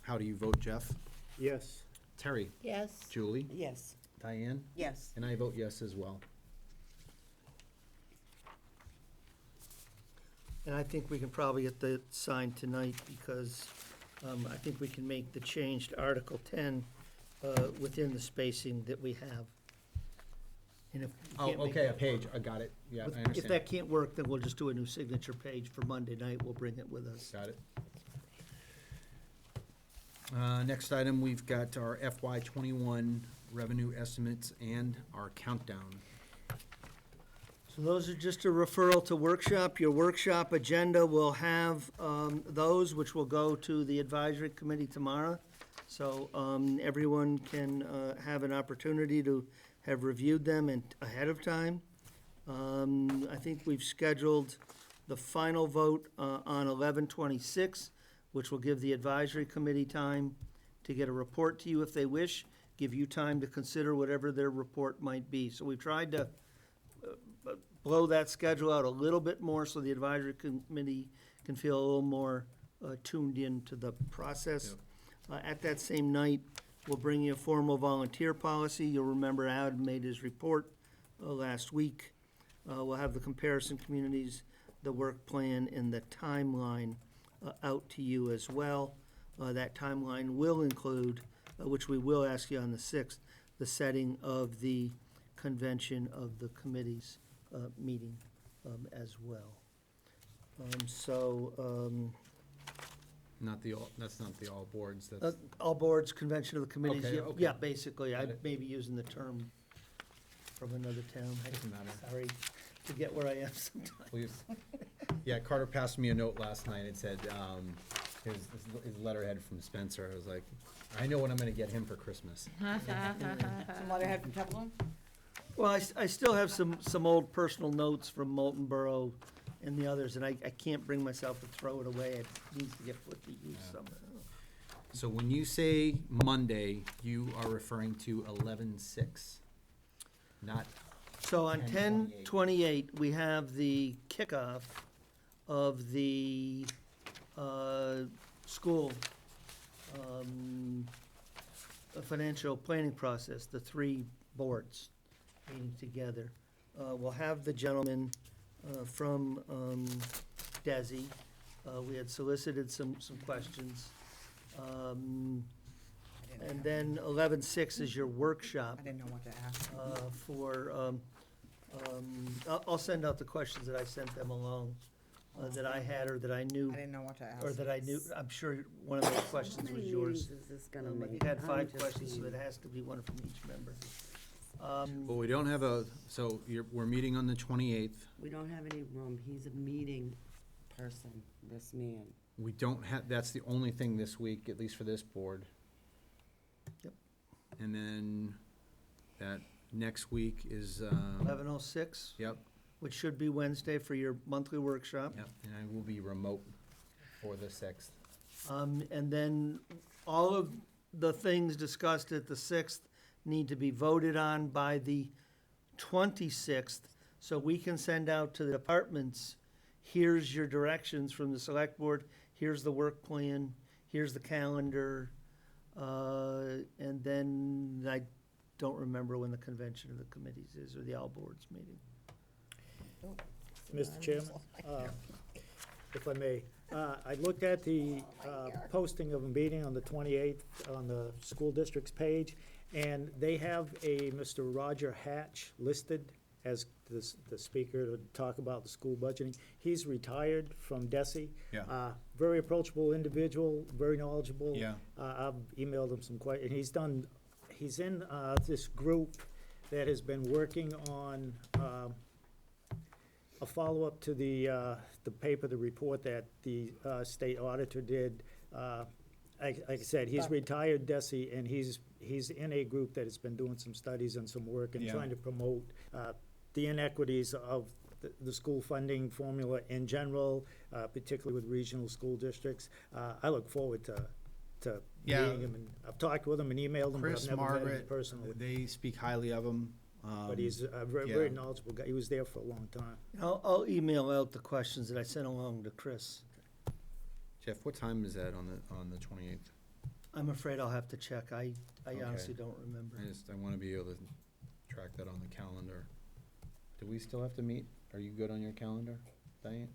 S1: How do you vote, Jeff?
S10: Yes.
S1: Terry?
S5: Yes.
S1: Julie?
S12: Yes.
S1: Diane?
S12: Yes.
S1: And I vote yes as well.
S3: And I think we can probably get the signed tonight because I think we can make the change to Article 10 within the spacing that we have. And if we
S1: Oh,
S3: can't make
S1: okay, a
S3: that
S1: page,
S3: work-
S1: I got it, yeah, I
S3: If
S1: understand.
S3: that can't work, then we'll just do a new signature page for Monday night. We'll bring it with us.
S1: Got it. Next item, we've got our FY '21 revenue estimates and our countdown.
S3: So those are just a referral to workshop. Your workshop agenda will have those, which will go to the advisory committee tomorrow. So everyone can have an opportunity to have reviewed them and ahead of time. I think we've scheduled the final vote on 11/26, which will give the advisory committee time to get a report to you if they wish, give you time to consider whatever their report might be. So we've tried to blow that schedule out a little bit more so the advisory committee can feel a little more tuned in to the process. At that same night, we'll bring you a formal volunteer policy. You'll remember Adam made his report last week. We'll have the comparison communities, the work plan, and the timeline out to you as well. That timeline will include, which we will ask you on the 6th, the setting of the convention of the committees meeting as well.
S1: Not the all, that's not the all boards, that's,
S3: All boards, convention of the committees,
S1: Okay,
S3: yeah,
S1: okay.
S3: yeah, basically, I
S1: Got it.
S3: may be using the term from another town.
S1: Doesn't matter.
S3: Sorry, forget where I am sometimes.
S1: please. Yeah, Carter passed me a note last night. It said, his letterhead from Spencer. I was like, I know what I'm gonna get him for Christmas.
S12: Some letterhead from Templeton?
S3: Well, I still have some old personal notes from Molten Borough and the others, and I can't bring myself to throw it away. It needs to get put to use somehow.
S1: So when you say Monday, you are referring to 11/6, not,
S3: So on
S1: 10/28.
S3: 10/28, we have the kickoff of the school financial planning process, the three boards meeting together. We'll have the gentleman from DESI. We had solicited some questions. And then 11/6 is your workshop
S12: I didn't know what to ask.
S3: I'll send out the questions that I sent them along, that I had or that I knew,
S12: I didn't know what to ask.
S3: or that I knew, I'm sure one of those questions was yours.
S2: is this gonna
S3: You
S2: make?
S3: had 5
S2: I'm
S3: questions, so
S2: just
S3: it has to be one from each member.
S1: well, we don't have so we're meeting on the 28th.
S2: We don't have any room. He's a meeting person, this man.
S1: We don't have, that's the only thing this week, at least for this board.
S3: Yep.
S1: And then that next week is,
S3: 11/06,
S1: yep,
S3: which should be Wednesday for your monthly workshop.
S1: yep, and I will be remote for the 6th.
S3: And then all of the things discussed at the 6th need to be voted on by the 26th, so we can send out to the departments, here's your directions from the select board, here's the work plan, here's the calendar, and then I don't remember when the convention of the committees is, or the all boards meeting.
S10: Mr. Chairman, if I may, I looked at the posting of a meeting on the 28th on the school district's page, and they have a Mr. Roger Hatch listed as the speaker to talk about the school budgeting. He's retired from DESI.
S1: Yeah.
S10: Very approachable individual, very knowledgeable.
S1: Yeah.
S10: I've emailed him some questions, and he's in this group that has been working on a follow-up to the paper, the report that the state auditor did. Like I said, he's retired DESI, and he's in a group that has been doing some studies and some work and
S1: Yeah.
S10: trying to promote the inequities of the school funding formula in general, particularly with regional school districts. I look forward to
S1: Yeah.
S10: meeting him, and I've talked with him and emailed him, but I've
S1: Chris,
S10: never met him
S1: Margaret,
S10: personally.
S1: they speak highly of him.
S10: But he's a very,
S1: yeah.
S10: very knowledgeable guy. He was there for a long time.
S3: I'll email out the questions that I sent along to Chris.
S1: Jeff, what time is that on the 28th?
S3: I'm afraid I'll have to check. I
S1: Okay.
S3: honestly don't remember.
S1: I want to be able to track that on the calendar. Do we still have to meet? Are you good on your calendar, Diane?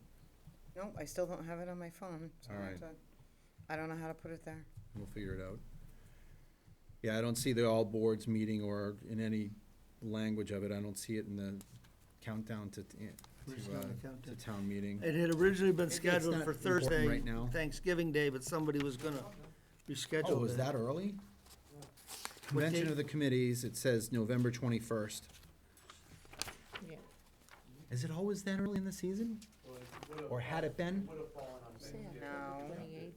S12: No, I still don't have it on my phone, so
S1: All
S12: I
S1: right.
S12: have to, I don't know how to put it there.
S1: We'll figure it out. Yeah, I don't see the all boards meeting or in any language of it. I don't see it in the countdown to
S3: Where's it on the countdown?
S1: town meeting.
S3: It had originally been
S1: It's
S3: scheduled
S1: not
S3: for
S1: important
S3: Thursday,
S1: right now.
S3: Thanksgiving Day, but somebody was gonna reschedule
S1: Oh, is that early? Convention
S3: date?
S1: of the committees, it says November 21st.
S5: Yeah.
S1: Is it always that early in the season? Or had it been?
S12: No.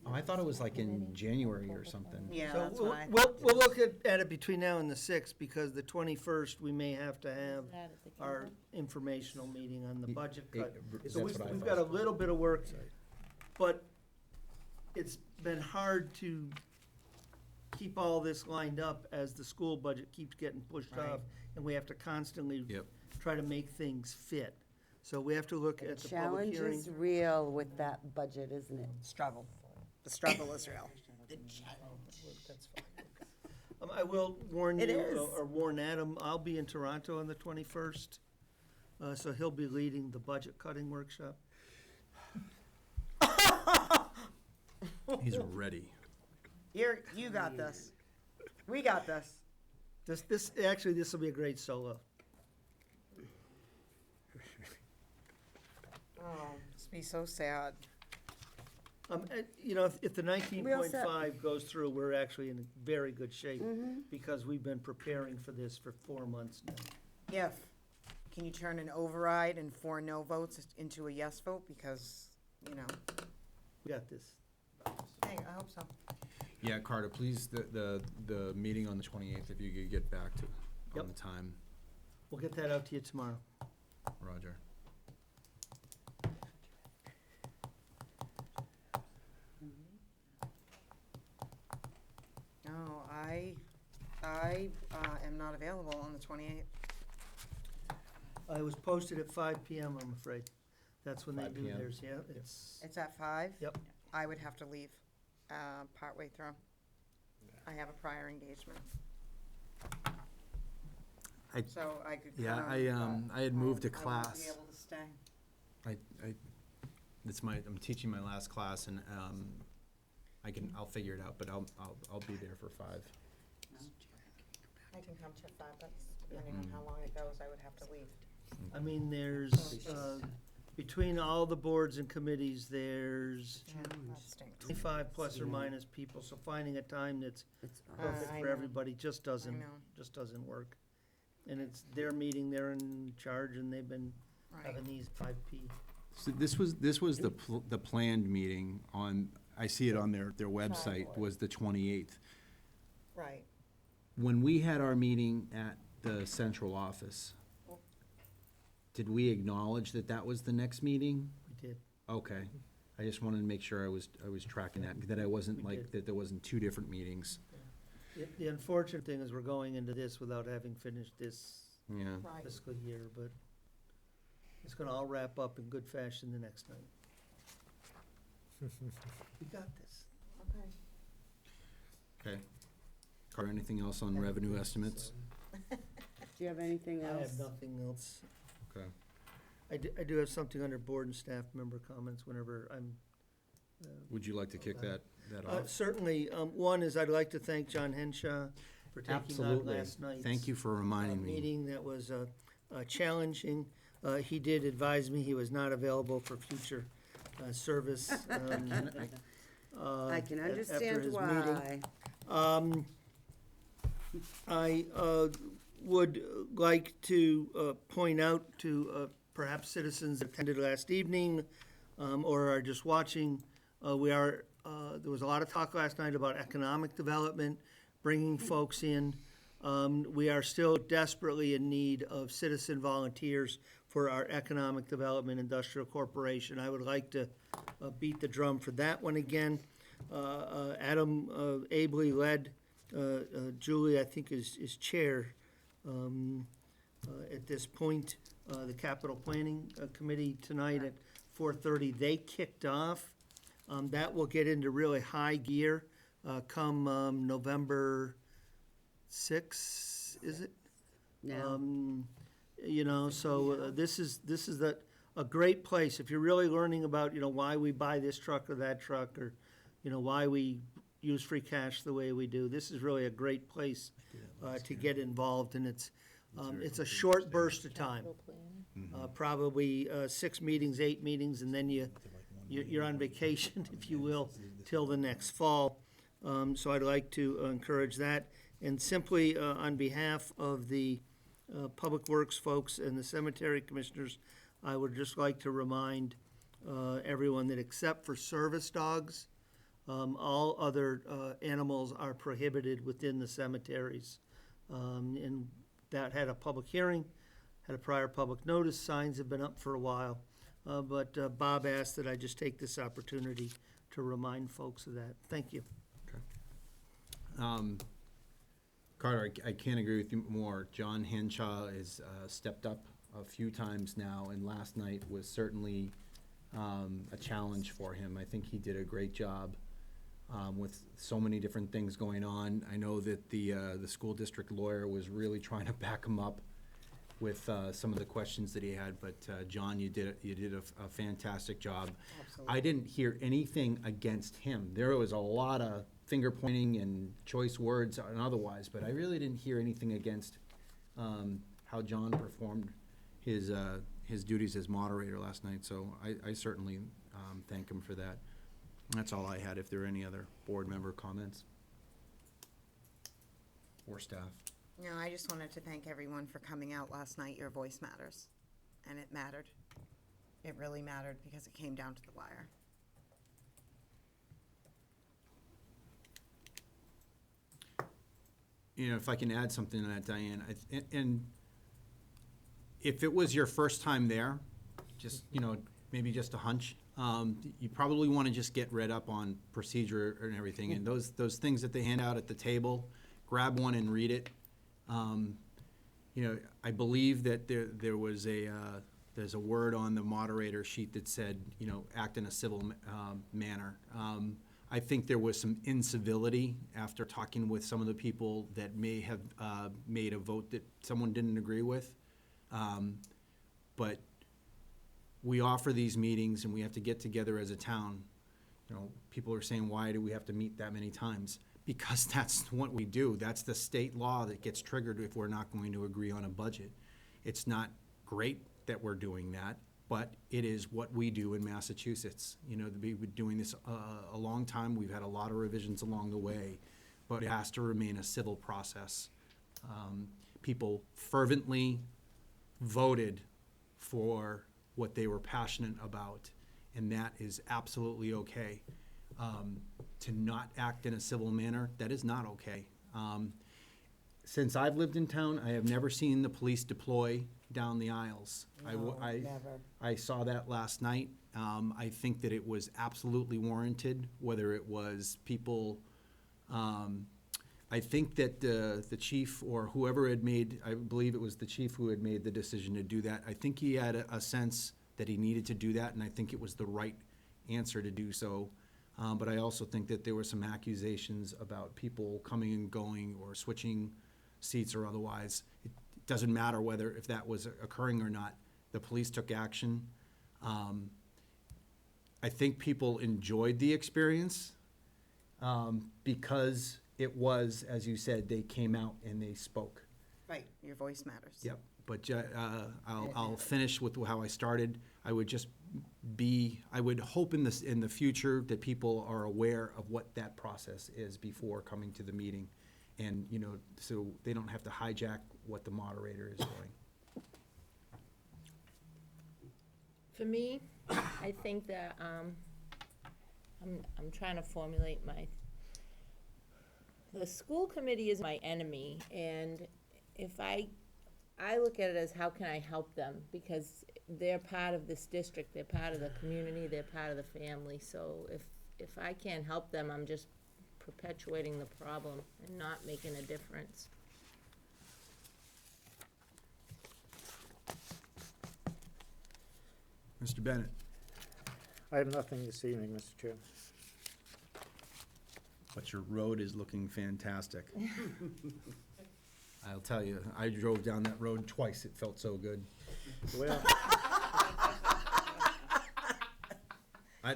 S1: Oh, I thought it was like in January or something.
S12: Yeah,
S3: So
S12: that's
S3: we'll,
S12: why.
S3: we'll look at it between now and the 6th, because the 21st, we may have to have
S5: That at the
S3: our
S5: campus.
S3: informational meeting on the budget
S1: It-
S3: cut.
S1: that's
S3: So
S1: what I
S3: we've
S1: thought.
S3: got a little bit of work, but it's been hard to keep all this lined up as the school budget keeps getting pushed
S12: Right.
S3: off, and we have to constantly
S1: Yep.
S3: try to make things fit. So we have to look at the public
S2: Challenge
S3: hearing.
S2: is real with that budget, isn't it?
S12: Struggle. The struggle is real.
S3: That's fine. I will warn
S2: It
S3: you,
S2: is.
S3: or warn Adam, I'll be in Toronto on the 21st, so he'll be leading the budget cutting workshop.
S1: He's ready.
S12: You got this. We got this.
S3: This will be a great solo.
S12: Oh, it's be so sad.
S3: You know, if the
S2: We all
S3: 19.5 goes through, we're actually in very good shape,
S2: Mm-hmm.
S3: because we've been preparing for this for 4 months now.
S12: If, can you turn an override and 4 no votes into a yes vote? Because, you know,
S3: We got this.
S12: hey, I hope so.
S1: Yeah, Carter, please, the meeting on the 28th, if you could get back to, on
S3: Yep.
S1: the time,
S3: We'll get that out to you tomorrow.
S1: Roger.
S12: No, I am not available on the 28th.
S3: It was posted at 5 PM, I'm afraid. That's when they
S1: 5
S3: do
S1: p.m.
S3: theirs, yeah, it's,
S12: It's at 5?
S3: Yep.
S12: I would have to leave partway through. I have a prior engagement. So I could
S1: Yeah,
S12: come,
S1: I had moved to
S12: I won't
S1: class.
S12: be able to stay.
S1: I'm teaching my last class, and I'll figure it out, but I'll be there for 5.
S12: I can come to 5, but depending on how long it goes, I would have to leave.
S3: I mean, there's, between all the boards and committees, there's
S12: Yeah, that stinks.
S3: 25 plus or minus people, so finding a time that's perfect
S12: I
S3: for
S12: know.
S3: everybody just doesn't work. And it's their meeting, they're in charge, and they've been
S12: Right.
S3: having these 5P.
S1: So this was the planned meeting on, I see it on their website, was the 28th.
S12: Right.
S1: When we had our meeting at the central office, did we acknowledge that that was the next meeting?
S3: We did.
S1: Okay. I just wanted to make sure I was tracking that I wasn't
S3: We
S1: like,
S3: did.
S1: that there wasn't 2 different meetings.
S3: The unfortunate thing is we're going into this without having finished this
S1: Yeah.
S12: Right.
S3: fiscal year, but it's gonna all wrap up in good fashion the next night. We got this.
S12: Okay.
S1: Okay. Carter, anything else on revenue estimates?
S2: Do you have anything
S3: I
S2: else?
S3: have nothing else.
S1: Okay.
S3: I do have something under board and staff member comments whenever I'm.
S1: Would you like to kick that off?
S3: Certainly, one is I'd like to thank John Henshaw for taking on
S1: Absolutely.
S3: last night's.
S1: Thank you for reminding me.
S3: Meeting that was challenging. He did advise me he was not available for future service.
S2: I can
S3: after
S2: understand
S3: his meeting.
S2: why.
S3: I would like to point out to perhaps citizens that attended last evening or are just watching, there was a lot of talk last night about economic development, bringing folks in. We are still desperately in need of citizen volunteers for our Economic Development Industrial Corporation. I would like to beat the drum for that one again. Adam ably led. Julie, I think, is chair at this point. The Capital Planning Committee tonight at 4:30, they kicked off. That will get into really high gear come November 6th, is it?
S2: Yeah.
S3: So this is a great place. If you're really learning about, why we buy this truck or that truck, or, why we use free cash the way we do, this is really a great place to get involved, and it's a short burst of time. Probably 6 meetings, 8 meetings, and then you're on vacation, if you will, till the next fall. So I'd like to encourage that. And simply on behalf of the Public Works folks and the cemetery commissioners, I would just like to remind everyone that except for service dogs, all other animals are prohibited within the cemeteries. And that had a public hearing, had a prior public notice, signs have been up for a while. But Bob asked that I just take this opportunity to remind folks of that. Thank you.
S1: Carter, I can't agree with you more. John Henshaw has stepped up a few times now, and last night was certainly a challenge for him. I think he did a great job with so many different things going on. I know that the school district lawyer was really trying to back him up with some of the questions that he had, but John, you did a fantastic job.
S12: Absolutely.
S1: I didn't hear anything against him. There was a lot of finger pointing and choice words and otherwise, but I really didn't hear anything against how John performed his duties as moderator last night. So I certainly thank him for that. That's all I had. If there are any other board member comments or staff.
S12: No, I just wanted to thank everyone for coming out last night. Your voice matters, and it mattered. It really mattered because it came down to the wire.
S1: If I can add something to that, Diane, and if it was your first time there, just, maybe just a hunch, you probably want to just get read up on procedure and everything, and those things that they hand out at the table, grab one and read it. I believe that there was there's a word on the moderator sheet that said, act in a civil manner. I think there was some incivility after talking with some of the people that may have made a vote that someone didn't agree with. But we offer these meetings and we have to get together as a town. People are saying, why do we have to meet that many times? Because that's what we do. That's the state law that gets triggered if we're not going to agree on a budget. It's not great that we're doing that, but it is what we do in Massachusetts. We've been doing this a long time. We've had a lot of revisions along the way, but it has to remain a civil process. People fervently voted for what they were passionate about, and that is absolutely okay. To not act in a civil manner, that is not okay. Since I've lived in town, I have never seen the police deploy down the aisles.
S12: No, never.
S1: I saw that last night. I think that it was absolutely warranted, whether it was people, I think that the chief or whoever had made, I believe it was the chief who had made the decision to do that. I think he had a sense that he needed to do that, and I think it was the right answer to do so. But I also think that there were some accusations about people coming and going or switching seats or otherwise. It doesn't matter if that was occurring or not. The police took action. I think people enjoyed the experience because it was, as you said, they came out and they spoke.
S12: Right, your voice matters.
S1: Yep. But I'll finish with how I started. I would hope in the future that people are aware of what that process is before coming to the meeting. And, you know, so they don't have to hijack what the moderator is doing.
S5: For me, I think that, I'm trying to formulate the school committee is my enemy, and if I look at it as how can I help them, because they're part of this district, they're part of the community, they're part of the family, so if I can't help them, I'm just perpetuating the problem and not making a difference.
S1: Mr. Bennett?
S10: I have nothing this evening, Mr. Chairman.
S1: But your road is looking fantastic. I'll tell you, I drove down that road twice, it felt so good.
S10: Well,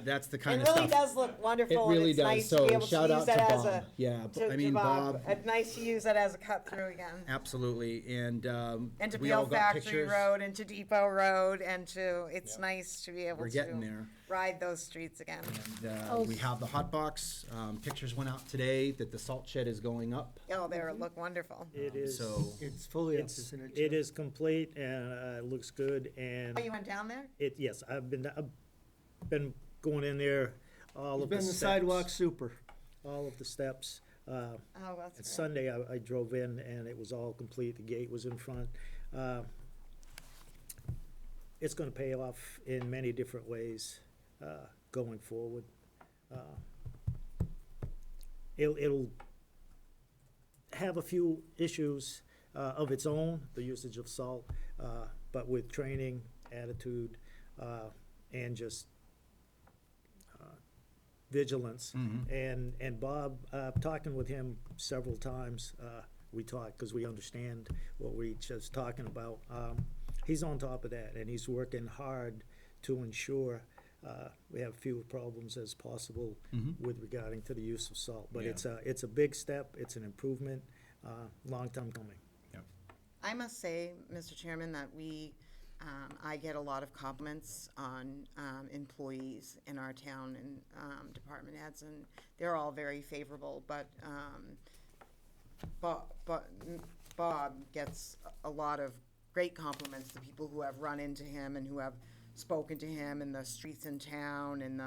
S1: That's the kind
S12: It
S1: of
S12: really
S1: stuff.
S12: does look wonderful,
S1: It
S12: and
S1: really
S12: it's
S1: does.
S12: nice to
S1: So
S12: be able to
S1: shout
S12: use
S1: out
S12: that
S1: to
S12: as a.
S1: Bob. Yeah,
S12: to
S1: I mean, Bob.
S12: Nice to use that as a cut through again.
S1: Absolutely, and
S12: And to
S1: we all
S12: Beale
S1: got
S12: Factory
S1: pictures.
S12: Road and to Depot Road and to, it's nice to be able
S1: We're
S12: to
S1: getting there.
S12: ride those streets again.
S1: And we have the hot box. Pictures went out today that the salt shed is going up.
S12: Oh, they look wonderful.
S10: it is.
S1: So
S3: It's fully up,
S10: It's,
S3: isn't it?
S10: it
S3: Joe?
S10: is complete and it looks good and
S12: Oh, you went down there?
S10: yes, I've been going in there, all
S3: He's
S10: of the
S3: been the
S10: steps.
S3: sidewalk super.
S10: All of the steps.
S12: Oh, that's great.
S10: Sunday, I drove in and it was all complete, the gate was in front. It's gonna pay off in many different ways, going forward. It'll have a few issues, of its own, the usage of salt, but with training, attitude, and just, vigilance. And Bob, talking with him several times, we talked, because we understand what we just talking about. He's on top of that, and he's working hard to ensure we have fewer problems as possible with regarding to the use of salt. But
S1: Yeah.
S10: it's a big step, it's an improvement, long time coming.
S12: I must say, Mr. Chairman, that I get a lot of compliments on employees in our town and department heads, and they're all very favorable, but Bob gets a lot of great compliments, the people who have run into him and who have spoken to him in the streets in town, and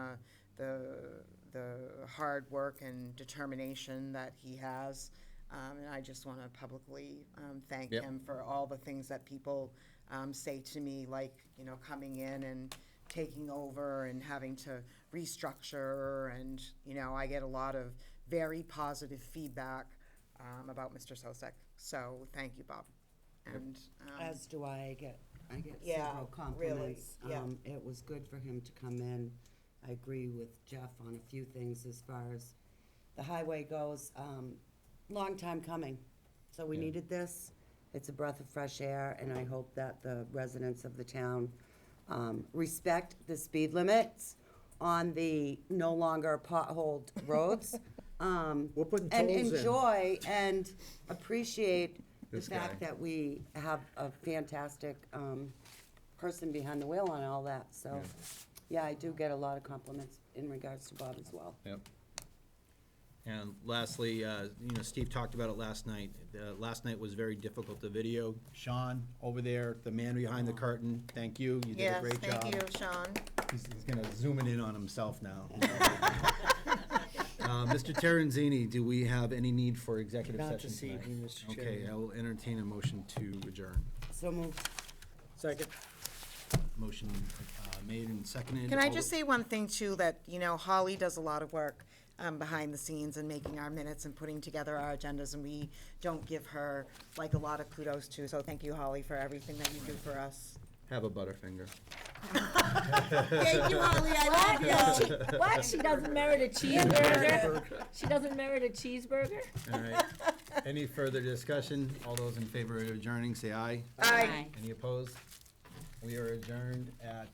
S12: the hard work and determination that he has. And I just want to publicly thank
S1: Yep.
S12: him for all the things that people say to me, like, you know, coming in and taking over and having to restructure. And, you know, I get a lot of very positive feedback about Mr. Sosek. So thank you, Bob. And
S2: As do I. I get
S12: Yeah,
S2: several compliments.
S12: really, yeah.
S2: It was good for him to come in. I agree with Jeff on a few things as far as the highway goes. Long time coming. So we needed this. It's a breath of fresh air, and I hope that the residents of the town respect the speed limits on the no longer potholed roads.
S10: We're putting
S2: And
S10: tolls in.
S2: enjoy and appreciate the
S1: This
S2: fact
S1: guy.
S2: that we have a fantastic person behind the wheel on all that. So, yeah, I do get a lot of compliments in regards to Bob as well.
S1: Yep. And lastly, you know, Steve talked about it last night. Last night was very difficult to video. Sean, over there, the man behind the curtain, thank you. You did a
S12: yes,
S1: great job.
S12: thank you, Sean.
S1: He's gonna zoom it in on himself now. Mr. Terenzini, do we have any need for executive
S3: Not
S1: session
S3: this
S1: tonight?
S3: evening, Mr.
S1: Okay,
S3: Chairman.
S1: I will entertain a motion to adjourn.
S2: So moved.
S10: Second.
S1: Motion made and seconded.
S12: Can I
S1: All
S12: just
S1: the-
S12: say one thing too, that, you know, Holly does a lot of work behind the scenes and making our minutes and putting together our agendas, and we don't give her like a lot of kudos to. So thank you, Holly, for everything that you do for us.
S1: Have a Butterfinger.
S12: Thank you, Holly, I love you.
S5: What? She doesn't merit a cheeseburger? She doesn't merit a cheeseburger?
S1: All right. Any further discussion? All those in favor of adjourning, say aye.
S12: Aye.
S1: Any opposed? We are adjourned at